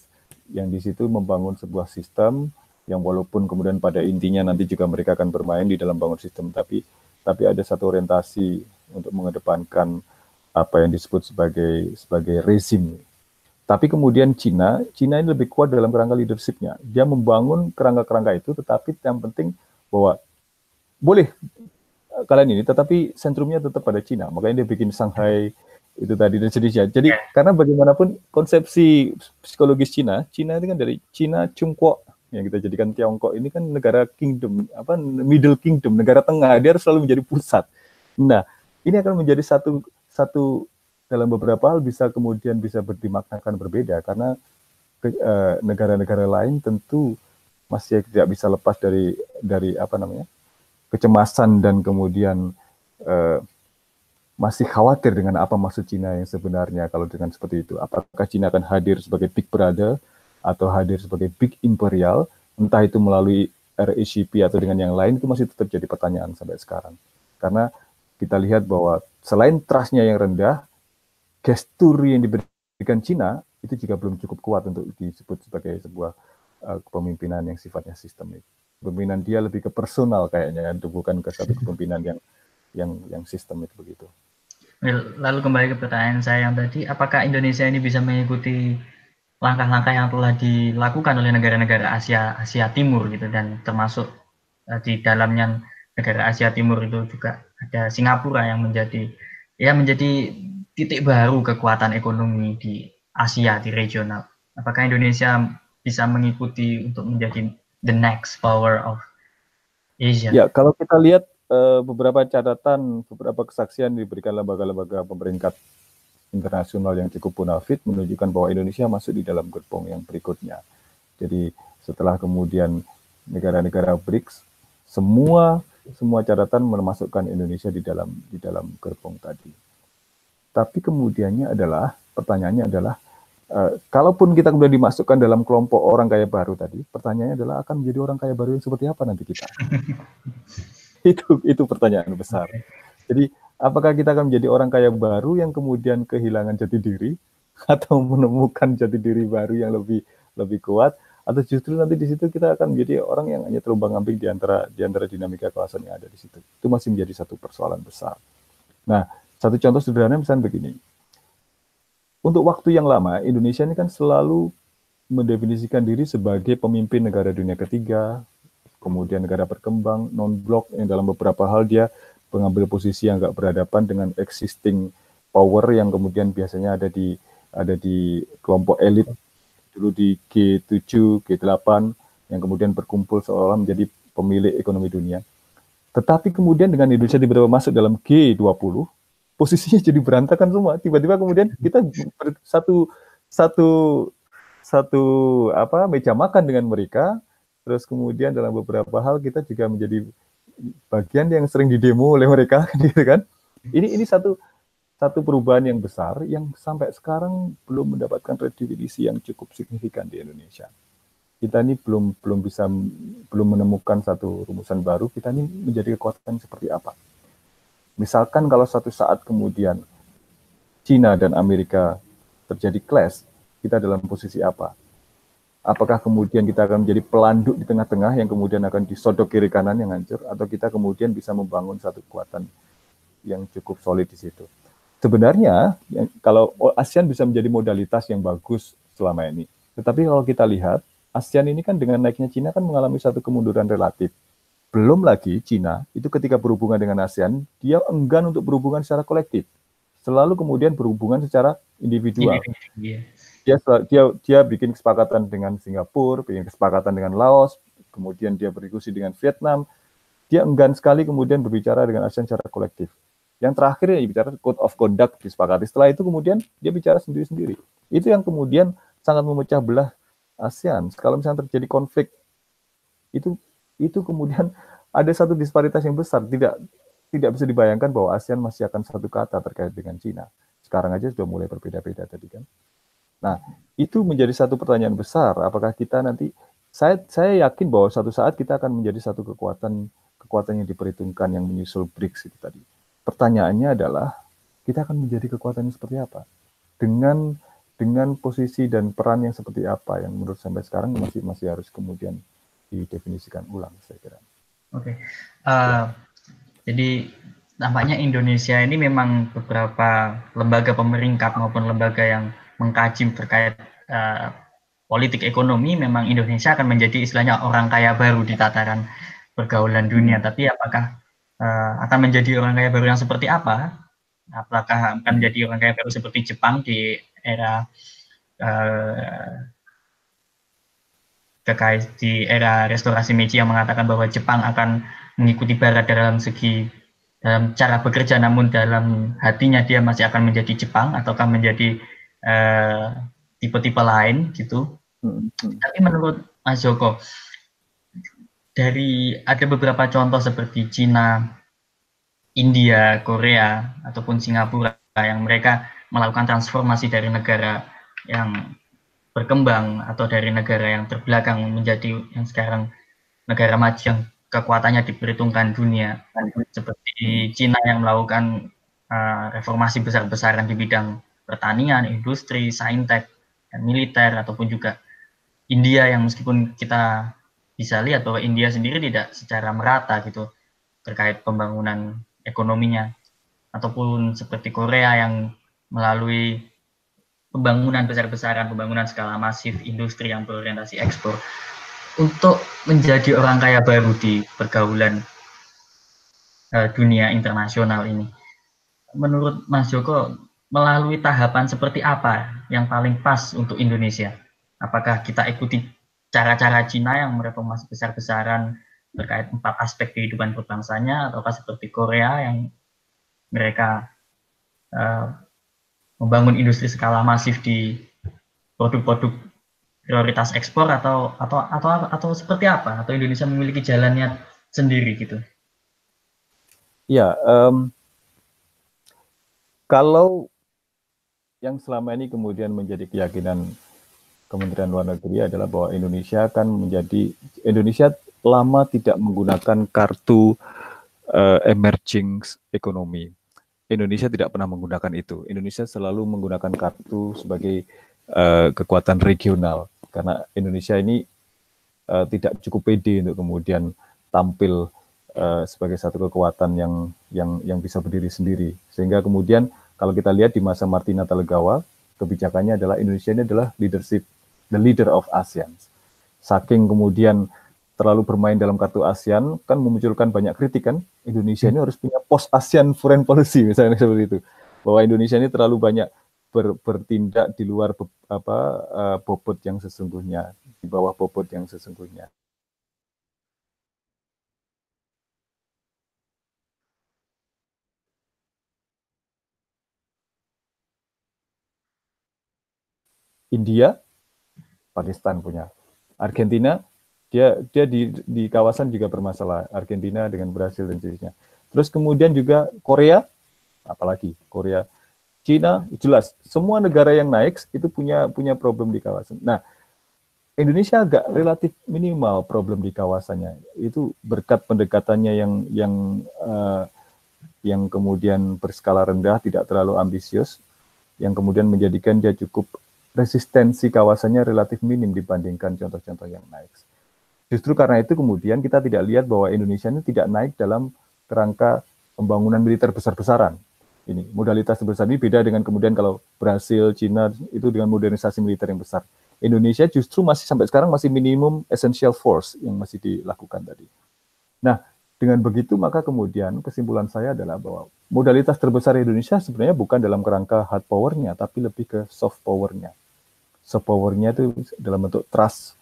yang di situ membangun sebuah sistem yang walaupun kemudian pada intinya nanti juga mereka akan bermain di dalam bangun sistem, tapi ada satu orientasi untuk mengedepankan apa yang disebut sebagai rezim. Tapi kemudian Cina ini lebih kuat dalam kerangka leadership-nya. Dia membangun kerangka-kerangka itu, tetapi yang penting bahwa boleh kalian ini, tetapi sentrumnya tetap pada Cina. Makanya dia bikin Shanghai itu tadi dan seterusnya. Jadi karena bagaimanapun konsepsi psikologis Cina itu kan dari Cina Cungkuo yang kita jadikan Tiongkok ini kan negara kingdom, middle kingdom, negara tengah. Dia harus selalu menjadi pusat. Nah, ini akan menjadi satu dalam beberapa hal bisa kemudian bisa dimaknakan berbeda karena negara-negara lain tentu masih tidak bisa lepas dari kecemasan dan kemudian masih khawatir dengan apa maksud Cina yang sebenarnya kalau dengan seperti itu. Apakah Cina akan hadir sebagai big brother atau hadir sebagai big imperial, entah itu melalui RCEP atau dengan yang lain, itu masih tetap jadi pertanyaan sampai sekarang. Karena kita lihat bahwa selain trust-nya yang rendah, gestur yang diberikan Cina itu juga belum cukup kuat untuk disebut sebagai sebuah kepemimpinan yang sifatnya sistemik. Kepemimpinan dia lebih ke personal kayaknya, bukan ke satu kepemimpinan yang sistemik begitu. Lalu kembali ke pertanyaan saya yang tadi, apakah Indonesia ini bisa mengikuti langkah-langkah yang telah dilakukan oleh negara-negara Asia Timur gitu, dan termasuk di dalamnya negara Asia Timur itu juga ada Singapura yang menjadi titik baru kekuatan ekonomi di Asia, di regional. Apakah Indonesia bisa mengikuti untuk menjadi the next power of Asia? Ya, kalau kita lihat beberapa catatan, beberapa kesaksian diberikan lembaga-lembaga pemerintah internasional yang cukup bonafit menunjukkan bahwa Indonesia masuk di dalam gerbong yang berikutnya. Jadi setelah kemudian negara-negara BRICS, semua catatan memasukkan Indonesia di dalam gerbong tadi. Tapi kemudiannya pertanyaannya adalah, kalaupun kita kemudian dimasukkan dalam kelompok orang kaya baru tadi, pertanyaannya adalah akan menjadi orang kaya baru yang seperti apa nanti kita? Itu pertanyaan besar. Jadi apakah kita akan menjadi orang kaya baru yang kemudian kehilangan jati diri, atau menemukan jati diri baru yang lebih kuat, atau justru nanti di situ kita akan menjadi orang yang hanya terombang-ambing di antara dinamika kawasan yang ada di situ. Itu masih menjadi satu persoalan besar. Nah, satu contoh sederhana misalnya begini. Untuk waktu yang lama, Indonesia ini kan selalu mendefinisikan diri sebagai pemimpin negara dunia ketiga, kemudian negara berkembang, non-blok, yang dalam beberapa hal dia mengambil posisi yang nggak berhadapan dengan existing power yang kemudian biasanya ada di kelompok elit, dulu di G7, G8, yang kemudian berkumpul seolah menjadi pemilik ekonomi dunia. Tetapi kemudian dengan Indonesia tiba-tiba masuk dalam G20, posisinya jadi berantakan semua. Tiba-tiba kemudian kita satu meja makan dengan mereka, terus kemudian dalam beberapa hal kita juga menjadi bagian yang sering didemo oleh mereka, gitu kan? Ini satu perubahan yang besar yang sampai sekarang belum mendapatkan redefinisi yang cukup signifikan di Indonesia. Kita ini belum menemukan satu rumusan baru. Kita ini menjadi kekuatan seperti apa? Misalkan kalau suatu saat kemudian Cina dan Amerika terjadi clash, kita dalam posisi apa? Apakah kemudian kita akan menjadi pelanduk di tengah-tengah yang kemudian akan disodok kiri kanan yang hancur, atau kita kemudian bisa membangun satu kekuatan yang cukup solid di situ? Sebenarnya, kalau ASEAN bisa menjadi modalitas yang bagus selama ini. Tetapi kalau kita lihat, ASEAN ini kan dengan naiknya Cina kan mengalami satu kemunduran relatif. Belum lagi Cina, itu ketika berhubungan dengan ASEAN, dia enggan untuk berhubungan secara kolektif. selalu kemudian berhubungan secara individual. Iya. Dia bikin kesepakatan dengan Singapura, bikin kesepakatan dengan Laos, kemudian dia berdiskusi dengan Vietnam. Dia enggan sekali kemudian berbicara dengan ASEAN secara kolektif. Yang terakhir ya bicara code of conduct disepakati. Setelah itu kemudian dia bicara sendiri-sendiri. Itu yang kemudian sangat memecah belah ASEAN. Kalau misalnya terjadi konflik, itu kemudian ada satu disparitas yang besar. Tidak bisa dibayangkan bahwa ASEAN masih akan satu kata terkait dengan Cina. Sekarang aja sudah mulai berbeda-beda tadi kan. Nah, itu menjadi satu pertanyaan besar. Apakah kita nanti, saya yakin bahwa suatu saat kita akan menjadi satu kekuatan yang diperhitungkan yang menyusul BRICS itu tadi. Pertanyaannya adalah, kita akan menjadi kekuatan yang seperti apa? Dengan posisi dan peran yang seperti apa yang menurut sampai sekarang masih harus kemudian didefinisikan ulang, saya kira. Oke. Jadi nampaknya Indonesia ini memang beberapa lembaga pemeringkat maupun lembaga yang mengkaji terkait politik ekonomi, memang Indonesia akan menjadi istilahnya orang kaya baru di tataran pergaulan dunia. Tapi apakah akan menjadi orang kaya baru yang seperti apa? Apakah akan menjadi orang kaya baru seperti Jepang di era restorasi Meiji yang mengatakan bahwa Jepang akan mengikuti Barat dalam cara bekerja, namun dalam hatinya dia masih akan menjadi Jepang ataukah menjadi tipe-tipe lain gitu. Tapi menurut Mas Joko, ada beberapa contoh seperti Cina, India, Korea ataupun Singapura yang mereka melakukan transformasi dari negara yang berkembang atau dari negara yang terbelakang menjadi yang sekarang negara maju yang kekuatannya diperhitungkan dunia, seperti Cina yang melakukan reformasi besar-besaran di bidang pertanian, industri, saintek, dan militer, ataupun juga India yang meskipun kita bisa lihat bahwa India sendiri tidak secara merata gitu terkait pembangunan ekonominya, ataupun seperti Korea yang melalui pembangunan besar-besaran, pembangunan skala masif, industri yang berorientasi ekspor, untuk menjadi orang kaya baru di pergaulan dunia internasional ini. Menurut Mas Joko, melalui tahapan seperti apa yang paling pas untuk Indonesia? Apakah kita ikuti cara-cara Cina yang mereformasi besar-besaran terkait 4 aspek kehidupan berbangsanya, ataukah seperti Korea yang mereka membangun industri skala masif di produk-produk prioritas ekspor, atau seperti apa? Atau Indonesia memiliki jalannya sendiri gitu? Ya, kalau yang selama ini kemudian menjadi keyakinan Kementerian Luar Negeri adalah bahwa Indonesia lama tidak menggunakan kartu emerging economy. Indonesia tidak pernah menggunakan itu. Indonesia selalu menggunakan kartu sebagai kekuatan regional, karena Indonesia ini tidak cukup pede untuk kemudian tampil sebagai satu kekuatan yang bisa berdiri sendiri. Sehingga kemudian kalau kita lihat di masa Marty Natalegawa, kebijakannya adalah Indonesia ini adalah the leader of ASEAN. Saking kemudian terlalu bermain dalam kartu ASEAN, kan memunculkan banyak kritik kan, Indonesia ini harus punya post-ASEAN foreign policy, misalnya seperti itu. Bahwa Indonesia ini terlalu banyak bertindak di luar bobot yang sesungguhnya, di bawah bobot yang sesungguhnya. India, Pakistan punya. Argentina, dia di kawasan juga bermasalah. Argentina dengan Brasil dan seterusnya. Terus kemudian juga Korea, apalagi Korea, Cina, jelas semua negara yang naik itu punya problem di kawasan. Nah, Indonesia agak relatif minimal problem di kawasannya. Itu berkat pendekatannya yang kemudian berskala rendah, tidak terlalu ambisius, yang kemudian menjadikan dia cukup resistensi kawasannya relatif minim dibandingkan contoh-contoh yang naik. Justru karena itu kemudian kita tidak lihat bahwa Indonesia ini tidak naik dalam kerangka pembangunan militer besar-besaran. Ini modalitas besar ini beda dengan kemudian kalau Brasil, Cina itu dengan modernisasi militer yang besar. Indonesia justru sampai sekarang masih minimum essential force yang masih dilakukan tadi. Nah, Dengan begitu, maka kemudian kesimpulan saya adalah bahwa modalitas terbesar Indonesia sebenarnya bukan dalam kerangka hard power-nya, tapi lebih ke soft power-nya. Soft power-nya itu dalam bentuk trust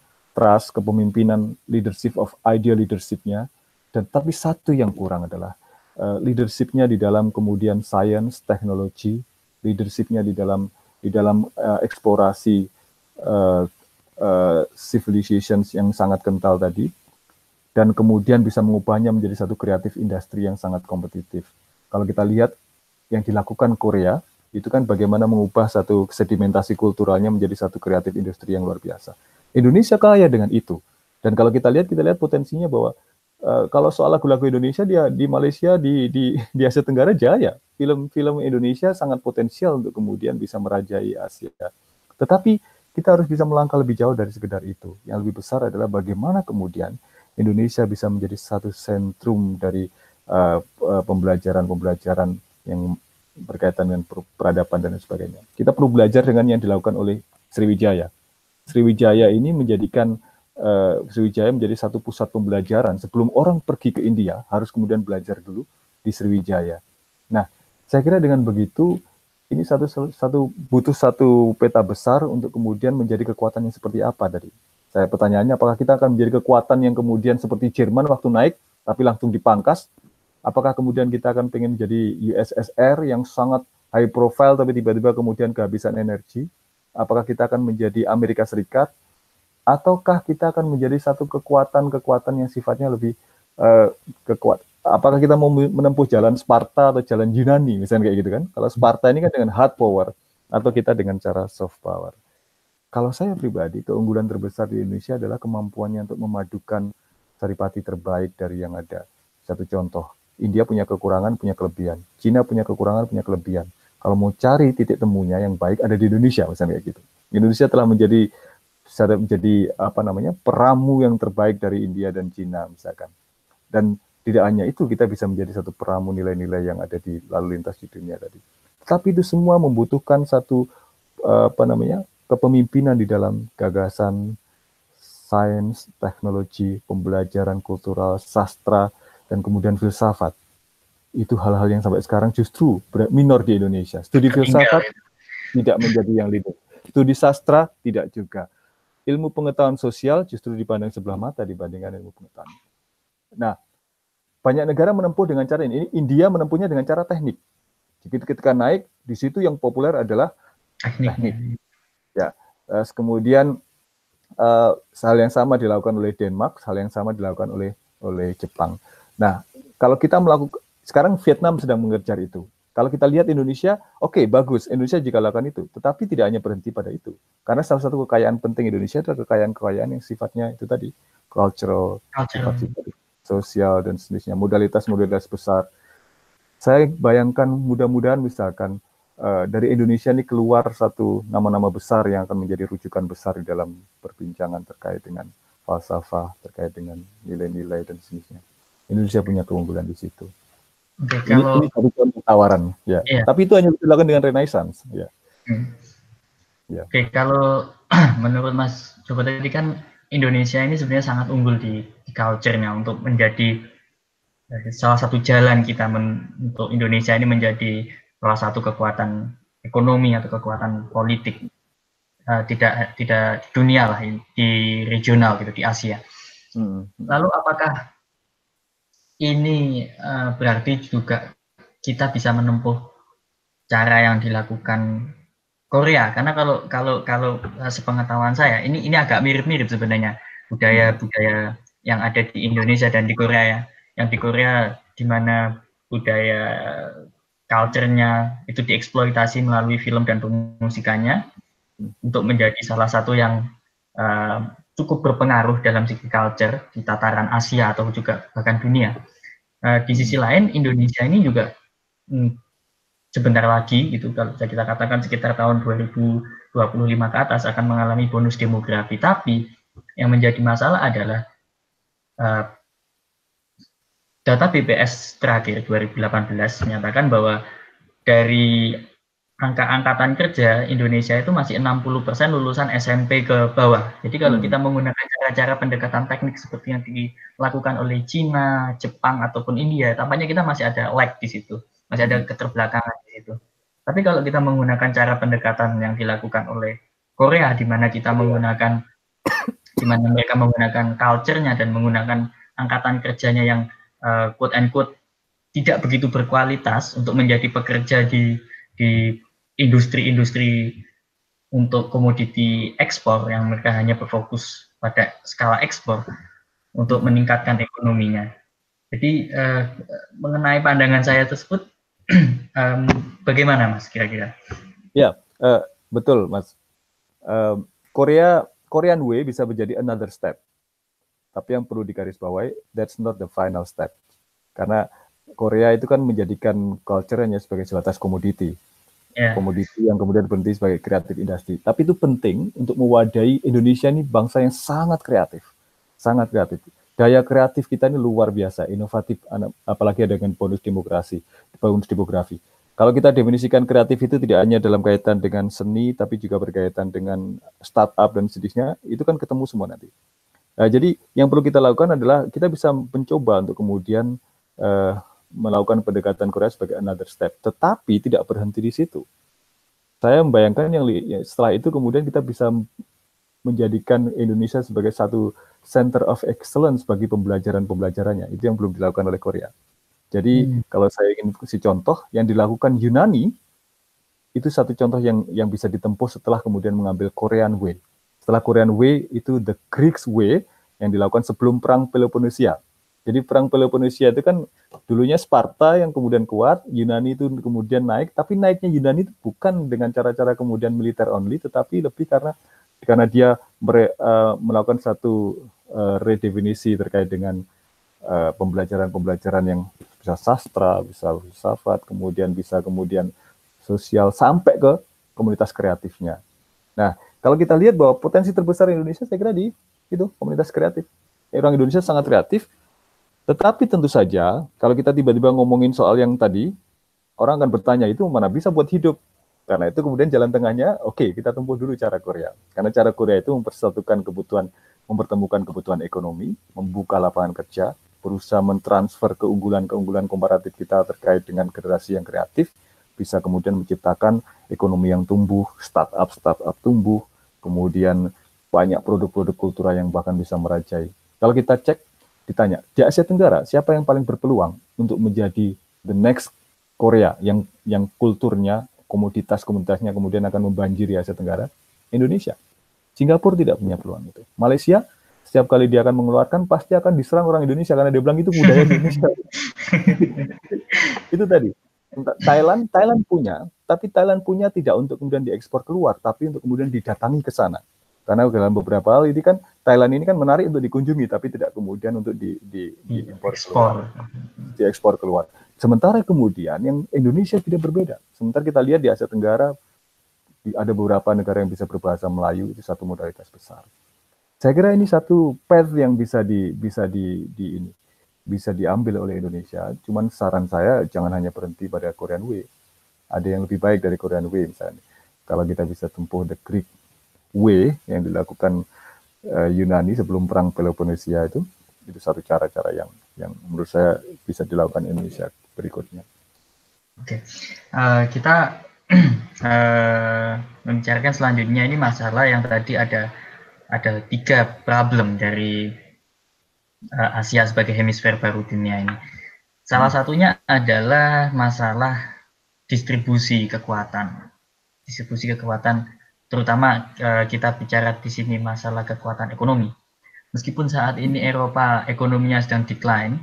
kepemimpinan, leadership of ideal leadership-nya. Dan tapi satu yang kurang adalah leadership-nya di dalam kemudian science, teknologi, leadership-nya di dalam eksplorasi civilizations yang sangat kental tadi, dan kemudian bisa mengubahnya menjadi satu kreatif industri yang sangat kompetitif. Kalau kita lihat yang dilakukan Korea, itu kan bagaimana mengubah satu sedimentasi kulturalnya menjadi satu kreatif industri yang luar biasa. Indonesia kaya dengan itu. Dan kalau kita lihat potensinya bahwa kalau soal lagu-lagu Indonesia di Malaysia, di Asia Tenggara jaya. Film-film Indonesia sangat potensial untuk kemudian bisa merajai Asia. Tetapi kita harus bisa melangkah lebih jauh dari sekedar itu. Yang lebih besar adalah bagaimana kemudian Indonesia bisa menjadi satu sentrum dari pembelajaran yang berkaitan dengan peradaban dan sebagainya. Kita perlu belajar dengan yang dilakukan oleh Sriwijaya. Sriwijaya ini menjadikan Sriwijaya menjadi satu pusat pembelajaran. Sebelum orang pergi ke India, harus kemudian belajar dulu di Sriwijaya. Nah, saya kira dengan begitu, ini butuh satu peta besar untuk kemudian menjadi kekuatan yang seperti apa tadi. Saya pertanyaannya, apakah kita akan menjadi kekuatan yang kemudian seperti Jerman waktu naik, tapi langsung dipangkas? Apakah kemudian kita akan pengen menjadi USSR yang sangat high profile, tapi tiba-tiba kemudian kehabisan energi? Apakah kita akan menjadi Amerika Serikat? Ataukah kita akan menjadi satu kekuatan yang sifatnya lebih kekuat? Apakah kita mau menempuh jalan Sparta atau jalan Yunani, misalnya kayak gitu kan? Kalau Sparta ini kan dengan hard power, atau kita dengan cara soft power. Kalau saya pribadi, keunggulan terbesar di Indonesia adalah kemampuannya untuk memadukan saripati terbaik dari yang ada. Satu contoh, India punya kekurangan, punya kelebihan. Cina punya kekurangan, punya kelebihan. Kalau mau cari titik temunya yang baik ada di Indonesia, misalnya kayak gitu. Indonesia telah menjadi peramu yang terbaik dari India dan Cina, misalkan. Dan tidak hanya itu, kita bisa menjadi satu peramu nilai-nilai yang ada di lalu lintas di dunia tadi. Tapi itu semua membutuhkan satu kepemimpinan di dalam gagasan, sains, teknologi, pembelajaran kultural, sastra, dan kemudian filsafat. Itu hal-hal yang sampai sekarang justru minor di Indonesia. Studi filsafat tidak menjadi yang leader. Studi sastra tidak juga. Ilmu pengetahuan sosial justru dipandang sebelah mata dibandingkan ilmu pengetahuan. Nah, banyak negara menempuh dengan cara ini. India menempuhnya dengan cara teknik. Jadi ketika naik, di situ yang populer adalah teknik. Ya, kemudian hal yang sama dilakukan oleh Denmark, hal yang sama dilakukan oleh Jepang. Nah, kalau kita melakukan sekarang Vietnam sedang mengejar itu. Kalau kita lihat Indonesia, oke, bagus, Indonesia jika lakukan itu, tetapi tidak hanya berhenti pada itu. Karena salah satu kekayaan penting Indonesia adalah kekayaan yang sifatnya itu tadi, cultural, sifat-sifat sosial dan sejenisnya, modalitas besar. Saya bayangkan mudah-mudahan misalkan dari Indonesia ini keluar satu nama-nama besar yang akan menjadi rujukan besar di dalam perbincangan terkait dengan falsafah, terkait dengan nilai-nilai dan sejenisnya. Indonesia punya keunggulan di situ. Oke, ini satu contoh tawaran, ya. Iya. Tapi itu hanya dilakukan dengan Renaissance, ya. Ya. Oke, kalau menurut Mas Joko tadi kan Indonesia ini sebenarnya sangat unggul di culture-nya untuk menjadi salah satu jalan kita untuk Indonesia ini menjadi salah satu kekuatan ekonomi atau kekuatan politik tidak dunia lah, di regional gitu, di Asia. Lalu apakah ini berarti juga kita bisa menempuh cara yang dilakukan Korea? Karena kalau sepengetahuan saya ini agak mirip-mirip sebenarnya budaya yang ada di Indonesia dan di Korea ya. Yang di Korea di mana budaya culture-nya itu dieksploitasi melalui film dan pemusikannya untuk menjadi salah satu yang cukup berpengaruh dalam segi culture di tataran Asia atau juga bahkan dunia. Di sisi lain Indonesia ini juga sebentar lagi gitu, kalau kita katakan sekitar tahun 2025 ke atas akan mengalami bonus demografi. Tapi yang menjadi masalah adalah data BPS terakhir 2018 menyatakan bahwa dari angka angkatan kerja Indonesia itu masih 60% lulusan SMP ke bawah. Jadi kalau kita menggunakan cara-cara pendekatan teknik seperti yang dilakukan oleh Cina, Jepang ataupun India, tampaknya kita masih ada lag di situ, masih ada keterbelakangan di situ. Tapi kalau kita menggunakan cara pendekatan yang dilakukan oleh Korea, di mana mereka menggunakan culture-nya dan menggunakan angkatan kerjanya yang quote and quote tidak begitu berkualitas untuk menjadi pekerja di industri-industri untuk komoditi ekspor yang mereka hanya berfokus pada skala ekspor untuk meningkatkan ekonominya. Jadi mengenai pandangan saya tersebut, bagaimana Mas kira-kira? Ya, betul Mas. Korean Way bisa menjadi another step. Tapi yang perlu digarisbawahi, that's not the final step. Karena Korea itu kan menjadikan culture-nya sebagai sebatas komoditi. Komoditi yang kemudian berhenti sebagai kreatif industri. Tapi itu penting untuk mewadahi Indonesia ini bangsa yang sangat kreatif. Sangat kreatif. Daya kreatif kita ini luar biasa, inovatif, apalagi dengan bonus demografi. Kalau kita definisikan kreatif itu tidak hanya dalam kaitan dengan seni, tapi juga berkaitan dengan startup dan sejenisnya, itu kan ketemu semua nanti. Jadi yang perlu kita lakukan adalah kita bisa mencoba untuk kemudian melakukan pendekatan Korea sebagai another step, tetapi tidak berhenti di situ. Saya membayangkan setelah itu kemudian kita bisa menjadikan Indonesia sebagai satu center of excellence bagi pembelajarannya. Itu yang belum dilakukan oleh Korea. Jadi kalau saya ingin kasih contoh, yang dilakukan Yunani itu satu contoh yang bisa ditempuh setelah kemudian mengambil Korean Way. Setelah Korean Way itu the Greek Way yang dilakukan sebelum perang Peloponnesia. Jadi perang Peloponnesia itu kan dulunya Sparta yang kemudian kuat, Yunani itu kemudian naik, tapi naiknya Yunani itu bukan dengan cara-cara kemudian militer only, tetapi lebih karena dia melakukan satu redefinisi terkait dengan pembelajaran yang bisa sastra, bisa filsafat, kemudian sosial sampai ke komunitas kreatifnya. Nah, kalau kita lihat bahwa potensi terbesar Indonesia saya kira di itu komunitas kreatif. Orang Indonesia sangat kreatif. Tetapi tentu saja, kalau kita tiba-tiba ngomongin soal yang tadi, orang akan bertanya itu mana bisa buat hidup. Karena itu kemudian jalan tengahnya, oke, kita tempuh dulu cara Korea. Karena cara Korea itu mempertemukan kebutuhan ekonomi, membuka lapangan kerja, berusaha mentransfer keunggulan komparatif kita terkait dengan generasi yang kreatif, bisa kemudian menciptakan ekonomi yang tumbuh, startup tumbuh, kemudian banyak produk-produk kultural yang bahkan bisa merajai. Kalau kita cek, ditanya, di Asia Tenggara, siapa yang paling berpeluang untuk menjadi the next Korea yang kulturnya, komoditasnya kemudian akan membanjiri Asia Tenggara? Indonesia. Singapura tidak punya peluang itu. Malaysia, setiap kali dia akan mengeluarkan, pasti akan diserang orang Indonesia, karena dia bilang itu budaya Indonesia. Itu tadi. Thailand punya, tapi Thailand punya tidak untuk kemudian diekspor keluar, tapi untuk kemudian didatangi ke sana. Karena dalam beberapa hal ini kan Thailand ini kan menarik untuk dikunjungi, tapi tidak kemudian untuk diekspor keluar. Sementara kemudian yang Indonesia tidak berbeda. Sementara kita lihat di Asia Tenggara ada beberapa negara yang bisa berbahasa Melayu, itu satu modalitas besar. Saya kira ini satu path yang bisa diambil oleh Indonesia. Cuman saran saya jangan hanya berhenti pada Korean Way. Ada yang lebih baik dari Korean Way misalnya. Kalau kita bisa tempuh the Greek Way yang dilakukan Yunani sebelum perang Peloponnesia itu satu cara-cara yang menurut saya bisa dilakukan Indonesia berikutnya. Oke, kita membicarakan selanjutnya ini masalah yang tadi ada 3 problem dari Asia sebagai hemisfer baru dunia ini. Salah satunya adalah masalah distribusi kekuatan. Terutama kita bicara di sini masalah kekuatan ekonomi. Meskipun saat ini Eropa ekonominya sedang decline,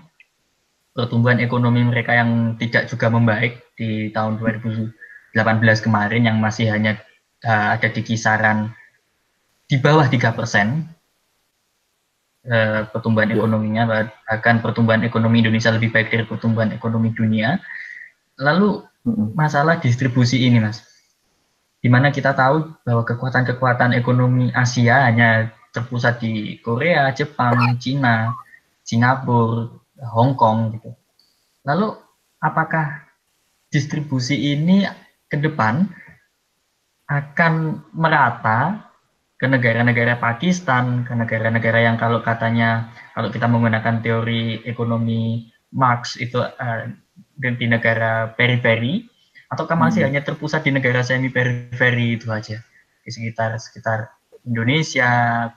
pertumbuhan ekonomi mereka yang tidak juga membaik di tahun 2018 kemarin yang masih hanya ada di kisaran di bawah 3% pertumbuhan ekonominya, bahkan pertumbuhan ekonomi Indonesia lebih baik dari pertumbuhan ekonomi dunia. Lalu masalah distribusi ini, Mas, di mana kita tahu bahwa kekuatan-kekuatan ekonomi Asia hanya terpusat di Korea, Jepang, Cina, Singapura, Hong Kong gitu. Lalu apakah distribusi ini ke depan akan merata ke negara-negara Pakistan, ke negara-negara yang kalau katanya, kalau kita menggunakan teori ekonomi Marx itu di negara periferi, ataukah masih hanya terpusat di negara semi periferi itu aja, di sekitar Indonesia,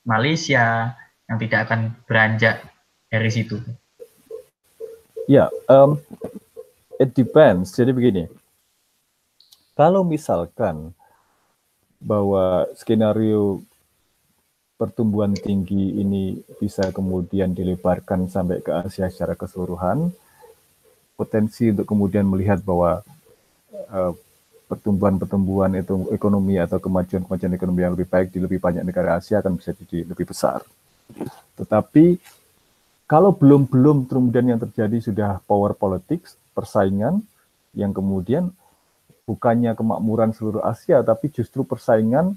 Malaysia, yang tidak akan beranjak dari situ. Ya, it depends. Jadi begini, kalau misalkan bahwa skenario pertumbuhan tinggi ini bisa kemudian dilebarkan sampai ke Asia secara keseluruhan, potensi untuk kemudian melihat bahwa pertumbuhan itu ekonomi atau kemajuan ekonomi yang lebih baik di lebih banyak negara Asia akan bisa jadi lebih besar. Tetapi kalau belum kemudian yang terjadi sudah power politics, persaingan yang kemudian bukannya kemakmuran seluruh Asia, tapi justru persaingan,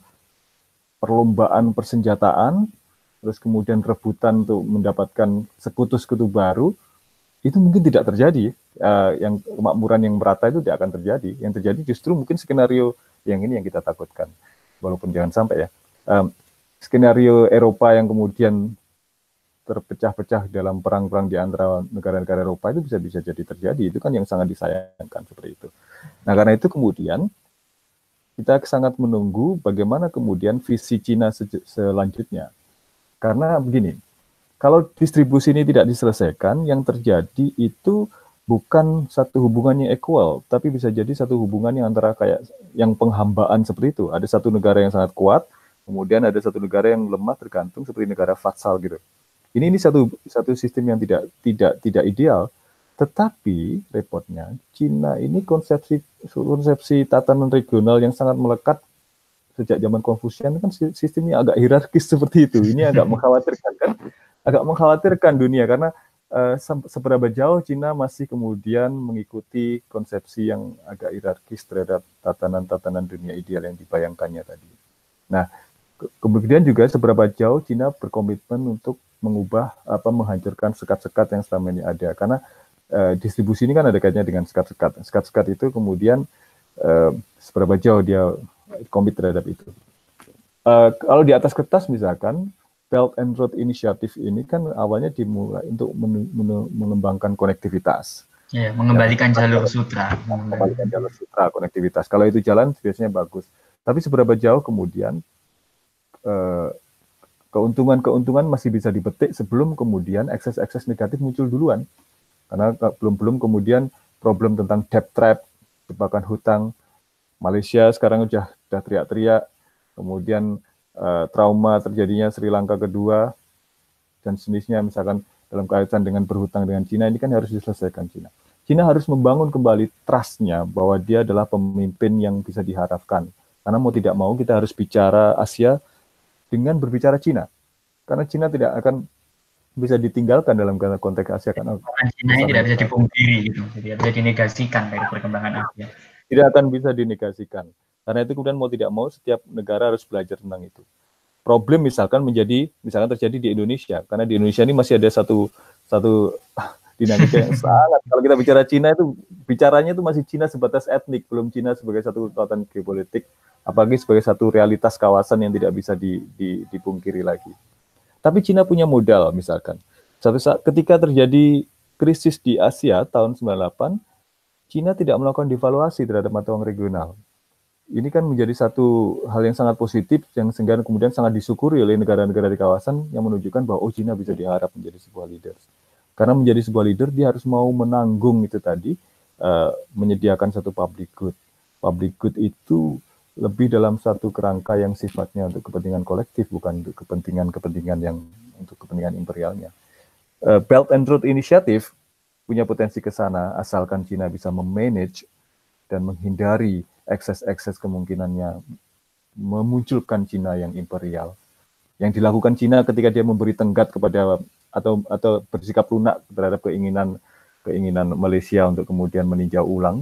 perlombaan persenjataan, terus kemudian rebutan untuk mendapatkan sekutu-sekutu baru, itu mungkin tidak terjadi. Yang kemakmuran yang merata itu tidak akan terjadi. Yang terjadi justru mungkin skenario yang ini yang kita takutkan. Walaupun jangan sampai ya. Skenario Eropa yang kemudian terpecah-pecah dalam perang-perang di antara negara-negara Eropa itu bisa jadi terjadi. Itu kan yang sangat disayangkan seperti itu. Nah, karena itu kemudian kita sangat menunggu bagaimana kemudian visi Cina selanjutnya. Karena begini, kalau distribusi ini tidak diselesaikan, yang terjadi itu bukan satu hubungan yang equal, tapi bisa jadi satu hubungan yang antara kayak yang penghambaan seperti itu. Ada satu negara yang sangat kuat, kemudian ada satu negara yang lemah tergantung seperti negara vassal gitu. Ini satu sistem yang tidak ideal. Tetapi repotnya Cina ini konsepsi tatanan regional yang sangat melekat sejak zaman Konfusian kan sistemnya agak hierarkis seperti itu. Ini agak mengkhawatirkan kan? Agak mengkhawatirkan dunia karena seberapa jauh Cina masih kemudian mengikuti konsepsi yang agak hierarkis terhadap tatanan-tatanan dunia ideal yang dibayangkannya tadi. Nah, kemudian juga seberapa jauh Cina berkomitmen untuk menghancurkan sekat-sekat yang selama ini ada. Karena distribusi ini kan ada kaitannya dengan sekat-sekat. Sekat-sekat itu kemudian seberapa jauh dia komit terhadap itu. Kalau di atas kertas misalkan, Belt and Road Initiative ini kan awalnya dimulai untuk mengembangkan konektivitas. Ya, mengembalikan jalur sutra. Mengembalikan jalur sutra, konektivitas. Kalau itu jalan biasanya bagus. Tapi seberapa jauh kemudian keuntungan masih bisa dipetik sebelum kemudian ekses negatif muncul duluan. Karena belum kemudian problem tentang debt trap, jebakan hutang. Malaysia sekarang udah teriak-teriak, kemudian trauma terjadinya Sri Lanka kedua, dan sejenisnya misalkan dalam kaitan dengan berhutang dengan Cina, ini kan harus diselesaikan Cina. Cina harus membangun kembali trust-nya bahwa dia adalah pemimpin yang bisa diharapkan. Karena mau tidak mau kita harus bicara Asia dengan berbicara Cina. Karena Cina tidak akan bisa ditinggalkan dalam konteks Asia. Karena Cina ini tidak bisa dipungkiri, gitu. Tidak bisa dinegasikan dari perkembangan Asia. Tidak akan bisa dinegasikan. Karena itu kemudian mau tidak mau setiap negara harus belajar tentang itu. Problem misalkan terjadi di Indonesia, karena di Indonesia ini masih ada satu dinamika yang sangat. Kalau kita bicara Cina itu bicaranya itu masih Cina sebatas etnik, belum Cina sebagai satu kekuatan geopolitik, apalagi sebagai satu realitas kawasan yang tidak bisa dipungkiri lagi. Tapi Cina punya modal misalkan. Suatu saat ketika terjadi krisis di Asia tahun 98, Cina tidak melakukan devaluasi terhadap mata uang regional. Ini kan menjadi satu hal yang sangat positif yang sehingga kemudian sangat disyukuri oleh negara-negara di kawasan yang menunjukkan bahwa Cina bisa diharap menjadi sebuah leader. Karena menjadi sebuah leader dia harus mau menanggung itu tadi, menyediakan satu public good. Public good itu lebih dalam satu kerangka yang sifatnya untuk kepentingan kolektif, bukan untuk kepentingan yang untuk kepentingan imperialnya. Belt and Road Initiative punya potensi ke sana asalkan Cina bisa memanage dan menghindari ekses kemungkinannya memunculkan Cina yang imperial. Yang dilakukan Cina ketika dia memberi tenggat kepada atau bersikap lunak terhadap keinginan Malaysia untuk kemudian meninjau ulang,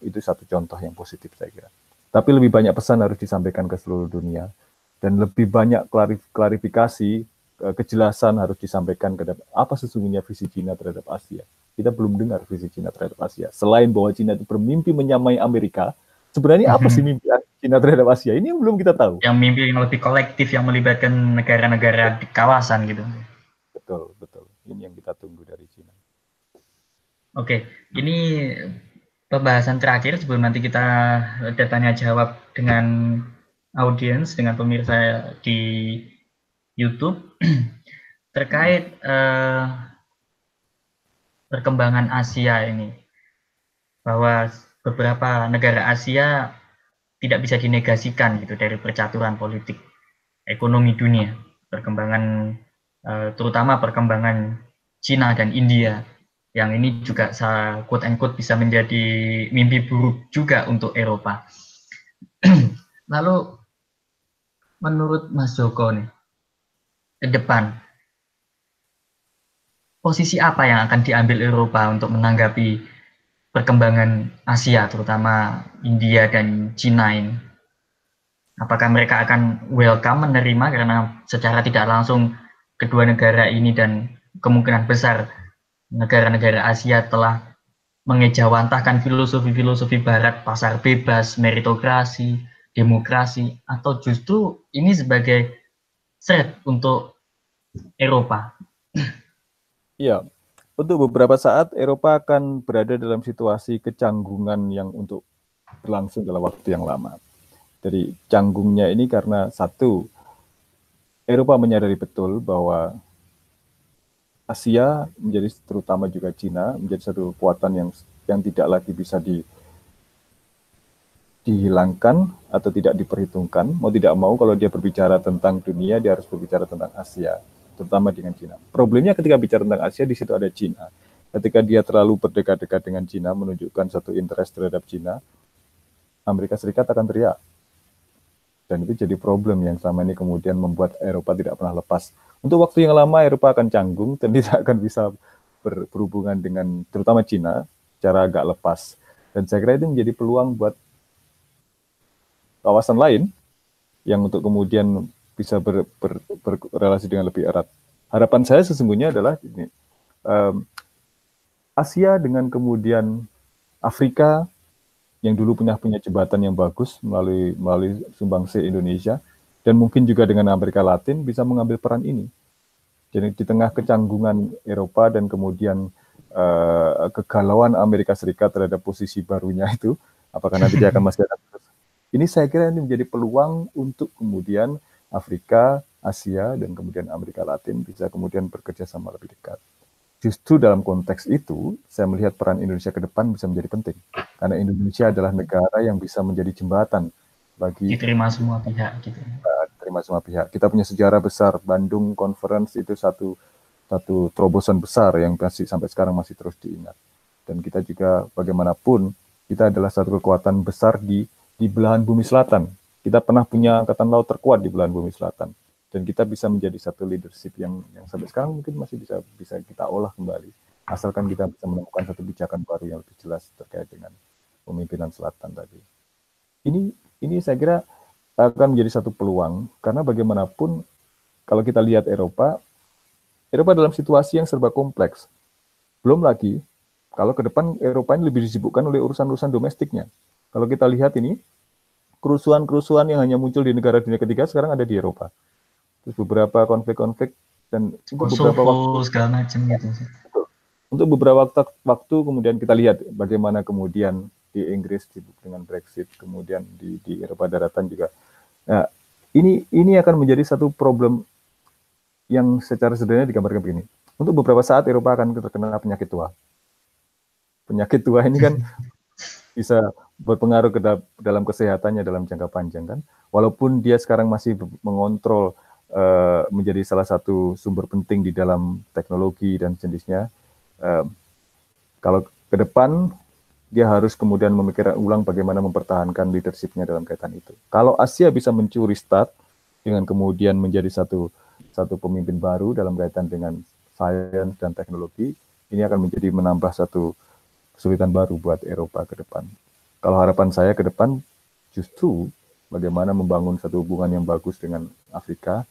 itu satu contoh yang positif saya kira. Tapi lebih banyak pesan harus disampaikan ke seluruh dunia dan lebih banyak klarifikasi, kejelasan harus disampaikan terhadap apa sesungguhnya visi Cina terhadap Asia. Kita belum dengar visi Cina terhadap Asia. Selain bahwa Cina itu bermimpi menyamai Amerika, Sebenarnya apa sih mimpi Cina terhadap Asia? Ini yang belum kita tahu. Yang mimpi yang lebih kolektif yang melibatkan negara-negara di kawasan gitu. Betul, betul. Ini yang kita tunggu dari Cina. Oke, ini pembahasan terakhir sebelum nanti kita ada tanya jawab dengan audiens, dengan pemirsa di YouTube terkait perkembangan Asia ini, bahwa beberapa negara Asia tidak bisa dinegasikan gitu dari percaturan politik ekonomi dunia, perkembangan terutama perkembangan Cina dan India yang ini juga quote and quote bisa menjadi mimpi buruk juga untuk Eropa. Lalu menurut Mas Joko nih, ke depan posisi apa yang akan diambil Eropa untuk menanggapi perkembangan Asia, terutama India dan Cina ini? Apakah mereka akan welcome menerima karena secara tidak langsung kedua negara ini dan kemungkinan besar negara-negara Asia telah mengejawantahkan filosofi-filosofi Barat, pasar bebas, meritokrasi, demokrasi, atau justru ini sebagai threat untuk Eropa? Iya, untuk beberapa saat Eropa akan berada dalam situasi kecanggungan yang untuk berlangsung dalam waktu yang lama. Jadi canggungnya ini karena satu, Eropa menyadari betul bahwa Asia menjadi terutama juga Cina menjadi satu kekuatan yang tidak lagi bisa dihilangkan atau tidak diperhitungkan. Mau tidak mau kalau dia berbicara tentang dunia, dia harus berbicara tentang Asia, terutama dengan Cina. Problemnya ketika bicara tentang Asia, di situ ada Cina. Ketika dia terlalu berdekat-dekat dengan Cina, menunjukkan satu interest terhadap Cina, Amerika Serikat akan teriak. Dan itu jadi problem yang selama ini kemudian membuat Eropa tidak pernah lepas. Untuk waktu yang lama Eropa akan canggung dan tidak akan bisa berhubungan dengan terutama Cina secara agak lepas. Dan saya kira itu menjadi peluang buat kawasan lain yang untuk kemudian bisa berrelasi dengan lebih erat. Harapan saya sesungguhnya adalah ini, Asia dengan kemudian Afrika yang dulu punya jembatan yang bagus melalui sumbangsi Indonesia, dan mungkin juga dengan Amerika Latin bisa mengambil peran ini. Jadi di tengah kecanggungan Eropa dan kemudian kegalauan Amerika Serikat terhadap posisi barunya itu, apakah nanti dia akan masih ada terus? Ini saya kira ini menjadi peluang untuk kemudian Afrika, Asia, dan kemudian Amerika Latin bisa kemudian bekerja sama lebih dekat. Justru dalam konteks itu, saya melihat peran Indonesia ke depan bisa menjadi penting. Karena Indonesia adalah negara yang bisa menjadi jembatan bagi diterima semua pihak gitu. Diterima semua pihak. Kita punya sejarah besar. Bandung Conference itu satu terobosan besar yang masih sampai sekarang masih terus diingat. Dan kita juga bagaimanapun kita adalah satu kekuatan besar di belahan bumi selatan. Kita pernah punya angkatan laut terkuat di belahan bumi selatan. Dan kita bisa menjadi satu leadership yang sampai sekarang mungkin masih bisa kita olah kembali, asalkan kita bisa menemukan satu kebijakan baru yang lebih jelas terkait dengan pemimpinan selatan tadi. Ini saya kira akan menjadi satu peluang, karena bagaimanapun kalau kita lihat Eropa dalam situasi yang serba kompleks. Belum lagi kalau ke depan Eropa ini lebih disibukkan oleh urusan-urusan domestiknya. Kalau kita lihat ini, kerusuhan-kerusuhan yang hanya muncul di negara dunia ketiga sekarang ada di Eropa. Terus beberapa konflik-konflik dan beberapa waktu segala macam gitu. Untuk beberapa waktu kemudian kita lihat bagaimana kemudian di Inggris sibuk dengan Brexit, kemudian di Eropa daratan juga. Nah, ini akan menjadi satu problem yang secara sederhana digambarkan begini. Untuk beberapa saat Eropa akan terkena penyakit tua. Penyakit tua ini kan bisa berpengaruh dalam kesehatannya dalam jangka panjang kan. Walaupun dia sekarang masih mengontrol menjadi salah satu sumber penting di dalam teknologi dan jenisnya. Kalau ke depan dia harus kemudian memikirkan ulang bagaimana mempertahankan leadership-nya dalam kaitan itu. Kalau Asia bisa mencuri start dengan kemudian menjadi satu pemimpin baru dalam kaitan dengan sains dan teknologi, ini akan menjadi menambah satu kesulitan baru buat Eropa ke depan. Kalau harapan saya ke depan justru bagaimana membangun satu hubungan yang bagus dengan Afrika,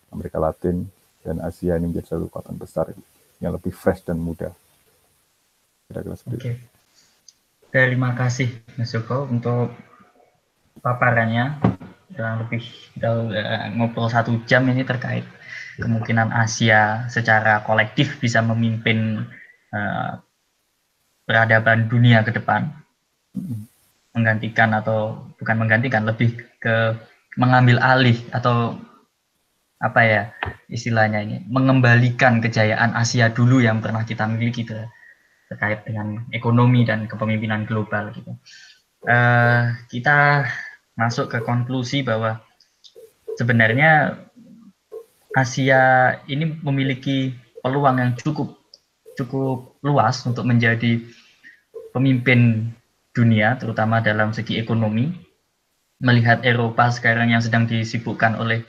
Amerika Latin, dan Asia ini menjadi satu kekuatan besar yang lebih fresh dan muda. Kira-kira seperti itu. Terima kasih Mas Joko untuk paparannya. Kurang lebih kita ngobrol 1 jam ini terkait kemungkinan Asia secara kolektif bisa memimpin peradaban dunia ke depan, menggantikan atau bukan menggantikan, lebih ke mengambil alih atau apa ya istilahnya ini, mengembalikan kejayaan Asia dulu yang pernah kita miliki terkait dengan ekonomi dan kepemimpinan global gitu. Kita masuk ke konklusi bahwa sebenarnya Asia ini memiliki peluang yang cukup luas untuk menjadi pemimpin dunia, terutama dalam segi ekonomi. Melihat Eropa sekarang yang sedang disibukkan oleh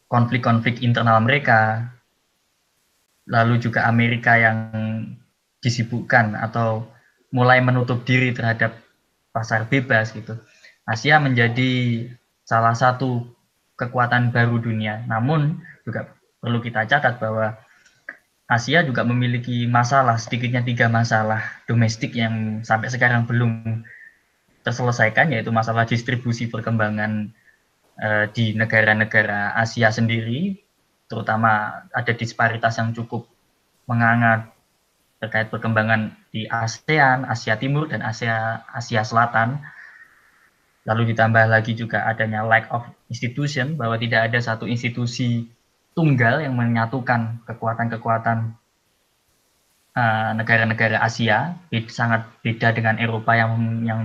konflik-konflik internal mereka, lalu juga Amerika yang disibukkan atau mulai menutup diri terhadap pasar bebas gitu. Asia menjadi salah satu kekuatan baru dunia. Namun juga perlu kita catat bahwa Asia juga memiliki masalah, sedikitnya 3 masalah domestik yang sampai sekarang belum terselesaikan, yaitu masalah distribusi perkembangan di negara-negara Asia sendiri, terutama ada disparitas yang cukup menganga terkait perkembangan di ASEAN, Asia Timur, dan Asia Selatan. Lalu ditambah lagi juga adanya lack of institution, bahwa tidak ada satu institusi tunggal yang menyatukan kekuatan-kekuatan negara-negara Asia. Sangat beda dengan Eropa yang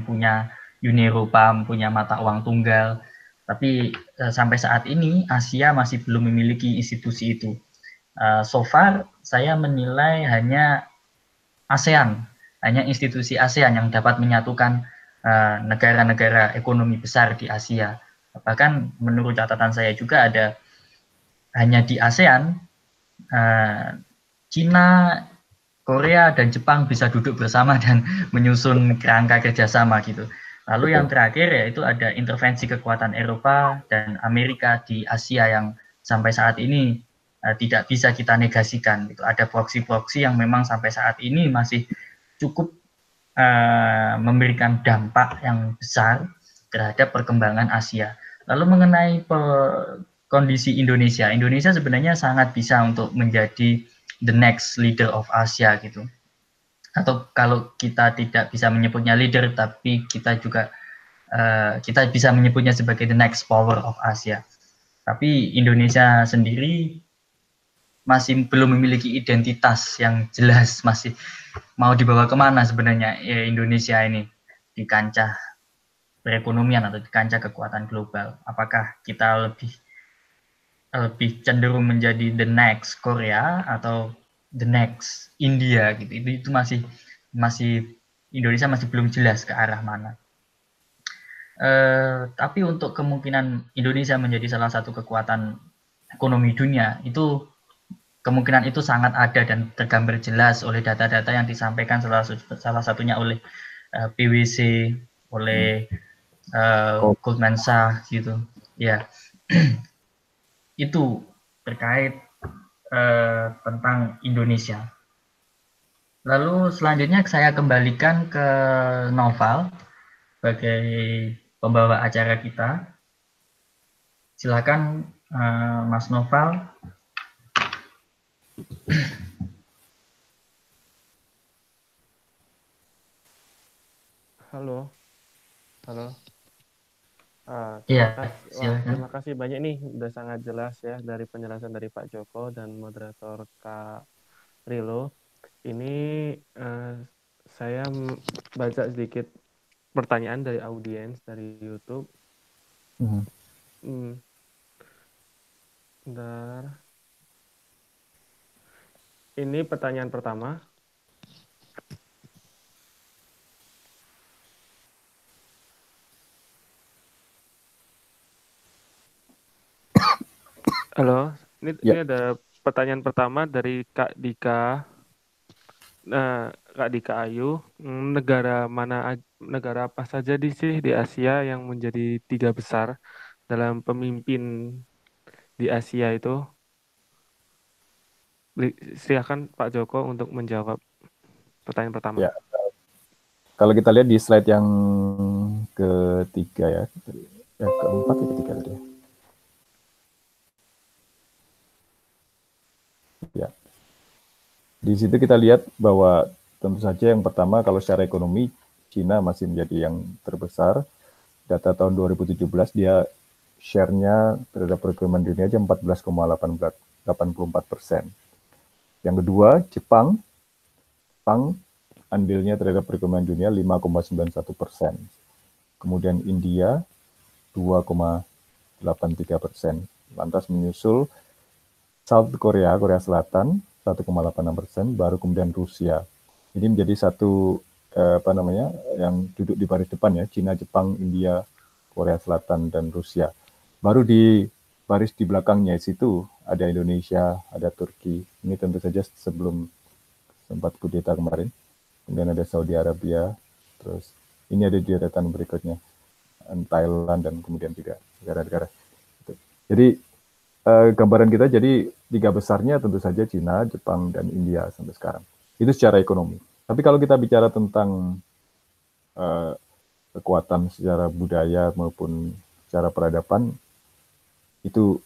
punya Uni Eropa, punya mata uang tunggal. Tapi sampai saat ini Asia masih belum memiliki institusi itu. So far saya menilai hanya ASEAN, hanya institusi ASEAN yang dapat menyatukan negara-negara ekonomi besar di Asia. Bahkan menurut catatan saya juga ada hanya di ASEAN, Cina, Korea, dan Jepang bisa duduk bersama dan menyusun kerangka kerjasama gitu. Lalu yang terakhir yaitu ada intervensi kekuatan Eropa dan Amerika di Asia yang sampai saat ini tidak bisa kita negasikan. Gitu. Ada proksi-proksi yang memang sampai saat ini masih cukup memberikan dampak yang besar terhadap perkembangan Asia. Lalu mengenai kondisi Indonesia, Indonesia sebenarnya sangat bisa untuk menjadi the next leader of Asia gitu. Atau kalau kita tidak bisa menyebutnya leader, tapi kita juga kita bisa menyebutnya sebagai the next power of Asia. Tapi Indonesia sendiri masih belum memiliki identitas yang jelas, masih mau dibawa kemana sebenarnya Indonesia ini di kancah perekonomian atau di kancah kekuatan global. Apakah kita lebih cenderung menjadi the next Korea atau the next India gitu. Itu masih Indonesia masih belum jelas ke arah mana. Tapi untuk kemungkinan Indonesia menjadi salah satu kekuatan ekonomi dunia, itu kemungkinan itu sangat ada dan tergambar jelas oleh data-data yang disampaikan salah satunya oleh PwC, oleh Goldman Sachs gitu. Ya, itu terkait tentang Indonesia. Lalu selanjutnya saya kembalikan ke Noval sebagai pembawa acara kita. Silakan Mas Noval. Halo. Silakan. Terima kasih banyak nih, udah sangat jelas ya dari penjelasan dari Pak Joko dan moderator Kak Rilo. Ini saya baca sedikit pertanyaan dari audiens dari YouTube. Bentar. Ini pertanyaan pertama. Halo, ini ada pertanyaan pertama dari Kak Dika. Nah, Kak Dika Ayu, negara apa saja sih di Asia yang menjadi 3 besar dalam pemimpin di Asia itu? Silakan Pak Joko untuk menjawab pertanyaan pertama. Ya. Kalau kita lihat di slide yang ketiga ya, keempat ya ketiga tadi ya. Ya. Di situ kita lihat bahwa tentu saja yang pertama kalau secara ekonomi Cina masih menjadi yang terbesar. Data tahun 2017 dia share-nya terhadap perekonomian dunia aja 14,84%. Yang kedua Jepang andilnya terhadap perekonomian dunia 5,91%. Kemudian India 2,83%. Lantas menyusul South Korea, Korea Selatan 1,86%, baru kemudian Rusia. Ini menjadi satu yang duduk di baris depan ya, Cina, Jepang, India, Korea Selatan dan Rusia. Baru di baris di belakangnya situ ada Indonesia, ada Turki. Ini tentu saja sebelum sempat kudeta kemarin. Kemudian ada Saudi Arabia, terus ini ada di deretan berikutnya Thailand dan kemudian juga negara-negara. Jadi gambaran kita jadi tiga besarnya tentu saja Cina, Jepang, dan India sampai sekarang. Itu secara ekonomi. Tapi kalau kita bicara tentang kekuatan secara budaya maupun secara peradaban, itu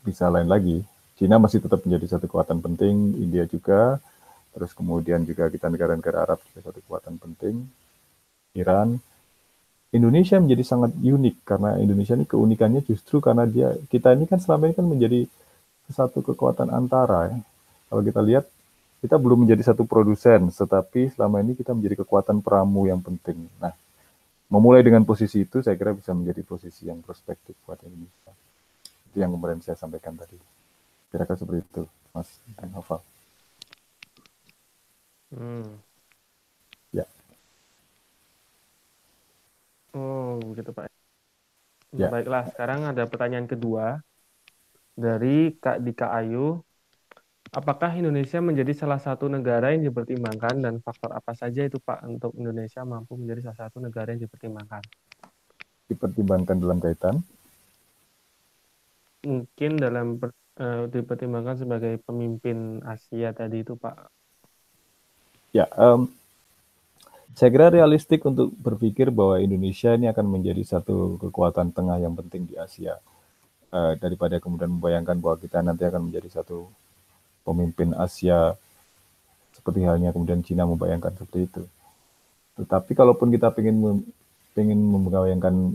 bisa lain lagi. Cina masih tetap menjadi satu kekuatan penting, India juga, terus kemudian juga kita negara-negara Arab juga satu kekuatan penting, Iran. Indonesia menjadi sangat unik karena Indonesia ini keunikannya justru karena kita ini kan selama ini kan menjadi satu kekuatan antara ya. Kalau kita lihat kita belum menjadi satu produsen, tetapi selama ini kita menjadi kekuatan pramu yang penting. Nah, memulai dengan posisi itu saya kira bisa menjadi posisi yang prospektif buat Indonesia. Itu yang kemarin saya sampaikan tadi. Kira-kira seperti itu, Mas Noval. Ya. Oh, begitu Pak. Ya. Baiklah, sekarang ada pertanyaan kedua dari Kak Dika Ayu. Apakah Indonesia menjadi salah satu negara yang dipertimbangkan dan faktor apa saja itu Pak untuk Indonesia mampu menjadi salah satu negara yang dipertimbangkan? Dipertimbangkan dalam kaitan? Mungkin dipertimbangkan sebagai pemimpin Asia tadi itu Pak. Ya, saya kira realistik untuk berpikir bahwa Indonesia ini akan menjadi satu kekuatan tengah yang penting di Asia. Daripada kemudian membayangkan bahwa kita nanti akan menjadi satu pemimpin Asia seperti halnya kemudian Cina membayangkan seperti itu. Tetapi kalaupun kita ingin membayangkan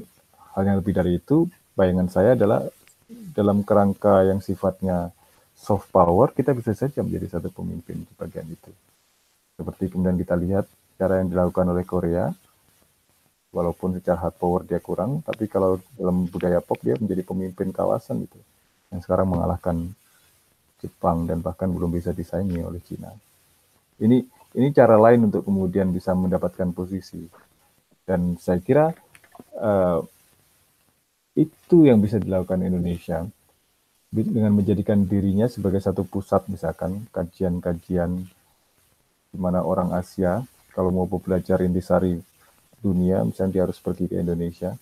hal yang lebih dari itu, bayangan saya adalah dalam kerangka yang sifatnya soft power, kita bisa saja menjadi satu pemimpin di bagian itu. Seperti kemudian kita lihat cara yang dilakukan oleh Korea, walaupun secara hard power dia kurang, tapi kalau dalam budaya pop dia menjadi pemimpin kawasan itu, yang sekarang mengalahkan Jepang dan bahkan belum bisa disaingi oleh Cina. Ini cara lain untuk kemudian bisa mendapatkan posisi. Dan saya kira itu yang bisa dilakukan Indonesia dengan menjadikan dirinya sebagai satu pusat, misalkan kajian-kajian di mana orang Asia kalau mau belajar intisari dunia, misalnya dia harus pergi ke Indonesia,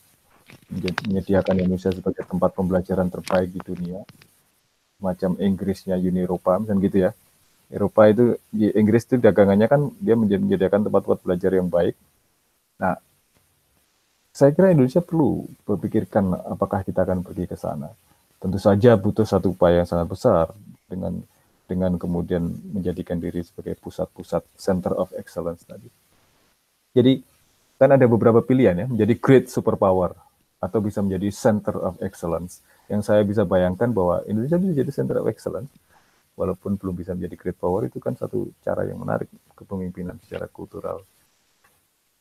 menyediakan Indonesia sebagai tempat pembelajaran terbaik di dunia, macam Inggrisnya Uni Eropa, misalnya gitu ya. Eropa itu, di Inggris itu dagangannya kan dia menyediakan tempat-tempat belajar yang baik. Nah, saya kira Indonesia perlu berpikirkan apakah kita akan pergi ke sana. Tentu saja butuh satu upaya yang sangat besar dengan kemudian menjadikan diri sebagai pusat-pusat center of excellence tadi. Jadi kan ada beberapa pilihan ya, menjadi great superpower atau bisa menjadi center of excellence. Yang saya bisa bayangkan bahwa Indonesia bisa jadi center of excellence, walaupun belum bisa menjadi great power, itu kan satu cara yang menarik kepemimpinan secara kultural.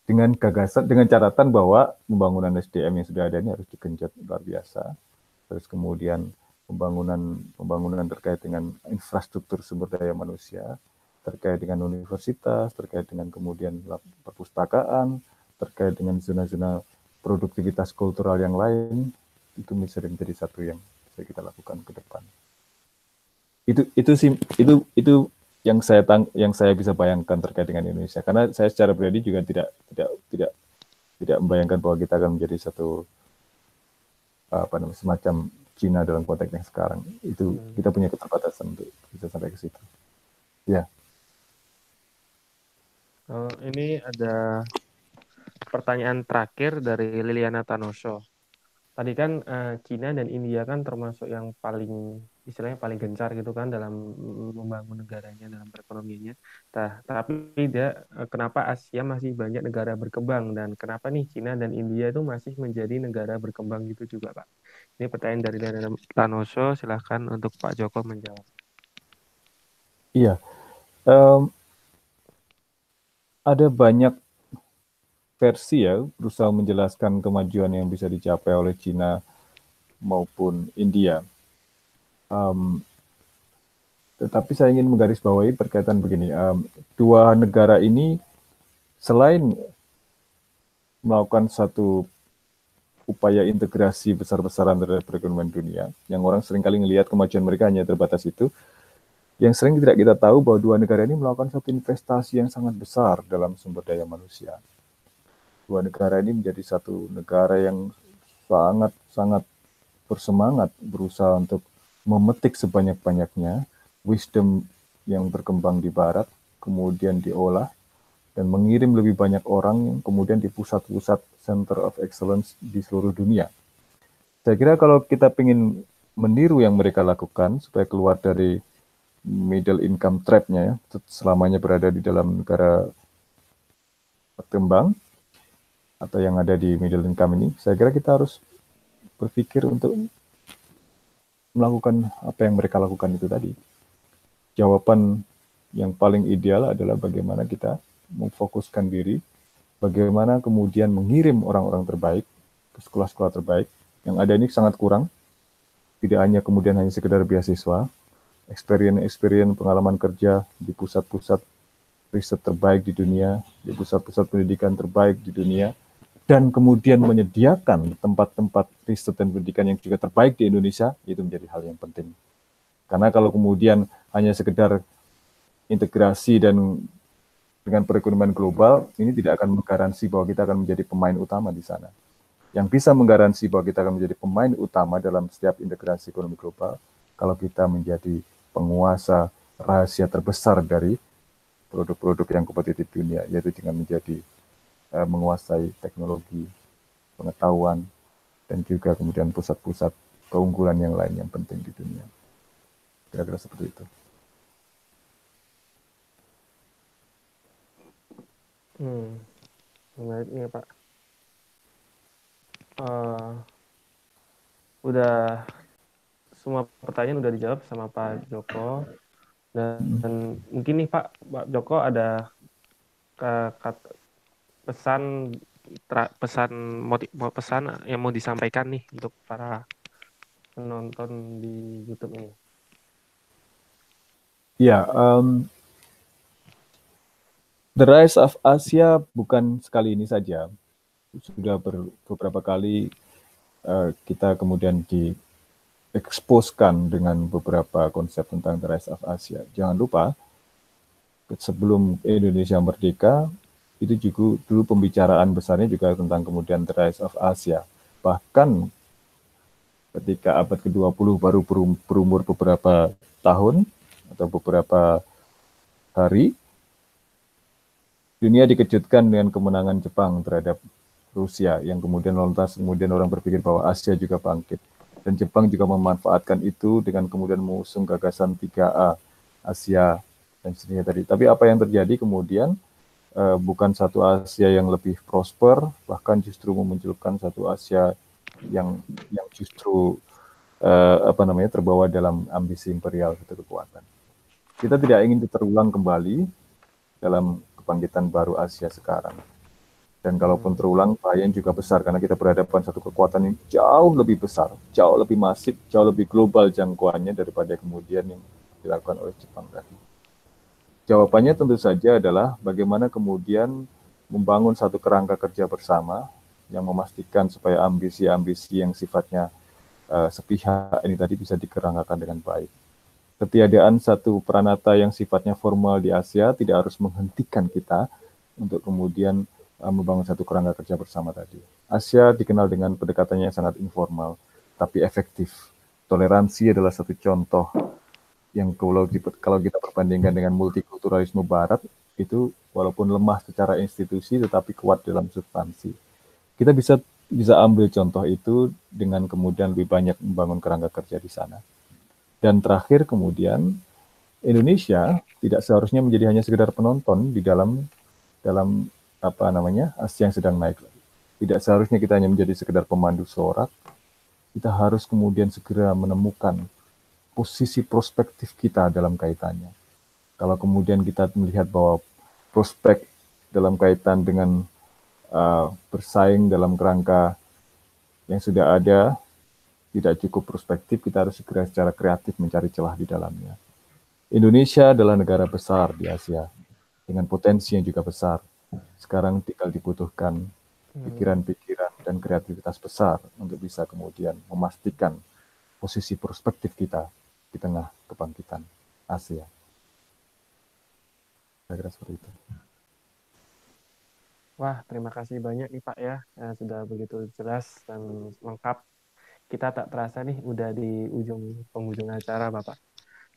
Dengan gagasan, dengan catatan bahwa pembangunan SDM yang sudah ada ini harus digenjot luar biasa. Terus kemudian pembangunan terkait dengan infrastruktur sumber daya manusia, terkait dengan universitas, terkait dengan kemudian perpustakaan, terkait dengan zona-zona produktivitas kultural yang lain, itu bisa menjadi satu yang bisa kita lakukan ke depan. Itu yang saya bisa bayangkan terkait dengan Indonesia, karena saya secara pribadi juga tidak membayangkan bahwa kita akan menjadi satu semacam Cina dalam konteks yang sekarang. Itu kita punya keterbatasan untuk bisa sampai ke situ. Ya. Ini ada pertanyaan terakhir dari Liliana Tanoso. Tadi kan Cina dan India kan termasuk yang paling istilahnya paling gencar gitu kan dalam membangun negaranya dalam perekonomiannya. Tapi kenapa Asia masih banyak negara berkembang dan kenapa nih Cina dan India itu masih menjadi negara berkembang gitu juga, Pak? Ini pertanyaan dari Liliana Tanoso. Silahkan untuk Pak Joko menjawab. Iya, ada banyak versi ya berusaha menjelaskan kemajuan yang bisa dicapai oleh Cina maupun India. Tetapi saya ingin menggarisbawahi berkaitan begini, dua negara ini selain melakukan satu upaya integrasi besar-besaran terhadap perekonomian dunia, yang orang seringkali melihat kemajuan mereka hanya terbatas itu, yang sering tidak kita tahu bahwa dua negara ini melakukan satu investasi yang sangat besar dalam sumber daya manusia. Dua negara ini menjadi satu negara yang sangat bersemangat berusaha untuk memetik sebanyak-banyaknya wisdom yang berkembang di barat, kemudian diolah, dan mengirim lebih banyak orang yang kemudian di pusat-pusat center of excellence di seluruh dunia. Saya kira kalau kita ingin meniru yang mereka lakukan supaya keluar dari middle income trap-nya, ya, selamanya berada di dalam negara berkembang atau yang ada di middle income ini, saya kira kita harus berpikir untuk melakukan apa yang mereka lakukan itu tadi. Jawaban yang paling ideal adalah bagaimana kita memfokuskan diri, bagaimana kemudian mengirim orang-orang terbaik ke sekolah-sekolah terbaik. Yang ada ini sangat kurang, tidak hanya kemudian hanya sekedar beasiswa, experience pengalaman kerja di pusat-pusat riset terbaik di dunia, di pusat-pusat pendidikan terbaik di dunia, dan kemudian menyediakan tempat-tempat riset dan pendidikan yang juga terbaik di Indonesia, itu menjadi hal yang penting. Karena kalau kemudian hanya sekedar integrasi dan dengan perekonomian global, ini tidak akan menggaransi bahwa kita akan menjadi pemain utama di sana. Yang bisa menggaransi bahwa kita akan menjadi pemain utama dalam setiap integrasi ekonomi global, kalau kita menjadi penguasa rahasia terbesar dari produk-produk yang kompetitif dunia, yaitu dengan menjadi menguasai teknologi, pengetahuan, dan juga kemudian pusat-pusat keunggulan yang lain yang penting di dunia. Kira-kira seperti itu. Menarik nih Pak. Udah semua pertanyaan udah dijawab sama Pak Joko. Dan mungkin nih Pak Joko ada pesan yang mau disampaikan nih untuk para penonton di YouTube ini. Ya, The Rise of Asia bukan sekali ini saja. Sudah beberapa kali kita kemudian dieksposkan dengan beberapa konsep tentang The Rise of Asia. Jangan lupa, sebelum Indonesia merdeka, itu juga dulu pembicaraan besarnya juga tentang kemudian The Rise of Asia. Bahkan ketika abad ke-20 baru berumur beberapa tahun atau beberapa hari, dunia dikejutkan dengan kemenangan Jepang terhadap Rusia, yang kemudian orang berpikir bahwa Asia juga bangkit. Dan Jepang juga memanfaatkan itu dengan kemudian mengusung gagasan 3A, Asia, dan seterusnya tadi. Tapi apa yang terjadi kemudian, bukan satu Asia yang lebih prosper, bahkan justru memunculkan satu Asia yang justru terbawa dalam ambisi imperial atau kekuatan. Kita tidak ingin terulang kembali dalam kebangkitan baru Asia sekarang. Dan kalaupun terulang, bahayanya juga besar karena kita berhadapan satu kekuatan yang jauh lebih besar, jauh lebih masif, jauh lebih global jangkauannya daripada kemudian yang dilakukan oleh Jepang tadi. Jawabannya tentu saja adalah bagaimana kemudian membangun satu kerangka kerja bersama yang memastikan supaya ambisi-ambisi yang sifatnya sepihak ini tadi bisa dikerangkakan dengan baik. Ketiadaan satu peranata yang sifatnya formal di Asia tidak harus menghentikan kita untuk kemudian membangun satu kerangka kerja bersama tadi. Asia dikenal dengan pendekatannya yang sangat informal, tapi efektif. Toleransi adalah satu contoh yang kalau kita perbandingkan dengan multikulturalisme Barat, itu walaupun lemah secara institusi tetapi kuat dalam substansi. Kita bisa ambil contoh itu dengan kemudian lebih banyak membangun kerangka kerja di sana. Dan terakhir kemudian Indonesia tidak seharusnya menjadi hanya sekedar penonton di dalam Asia yang sedang naik. Tidak seharusnya kita hanya menjadi sekedar pemandu sorak. Kita harus kemudian segera menemukan posisi prospektif kita dalam kaitannya. Kalau kemudian kita melihat bahwa prospek dalam kaitan dengan bersaing dalam kerangka yang sudah ada tidak cukup prospektif, kita harus segera secara kreatif mencari celah di dalamnya. Indonesia adalah negara besar di Asia dengan potensi yang juga besar. Sekarang tinggal dibutuhkan pikiran-pikiran dan kreativitas besar untuk bisa kemudian memastikan posisi prospektif kita di tengah kebangkitan Asia. Saya kira seperti itu. Wah, terima kasih banyak nih Pak ya, sudah begitu jelas dan lengkap. Kita tak terasa nih udah di penghujung acara Bapak.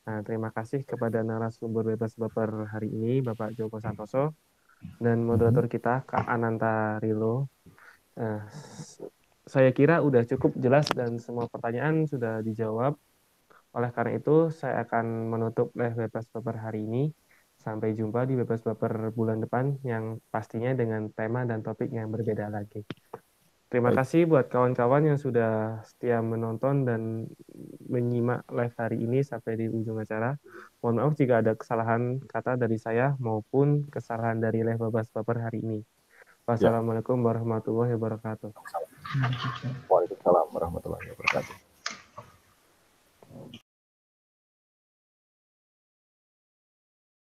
Nah, terima kasih kepada narasumber Bebas Baper hari ini, Bapak Joko Santoso, dan moderator kita, Kak Ananta Rilo. Saya kira udah cukup jelas dan semua pertanyaan sudah dijawab. Oleh karena itu, saya akan menutup live Bebas Baper hari ini. Sampai jumpa di Bebas Baper bulan depan yang pastinya dengan tema dan topik yang berbeda lagi. Terima kasih buat kawan-kawan yang sudah setia menonton dan menyimak live hari ini sampai di ujung acara. Mohon maaf jika ada kesalahan kata dari saya maupun kesalahan dari live Bebas Baper hari ini. Wassalamualaikum warahmatullahi wabarakatuh. Waalaikumsalam warahmatullahi wabarakatuh.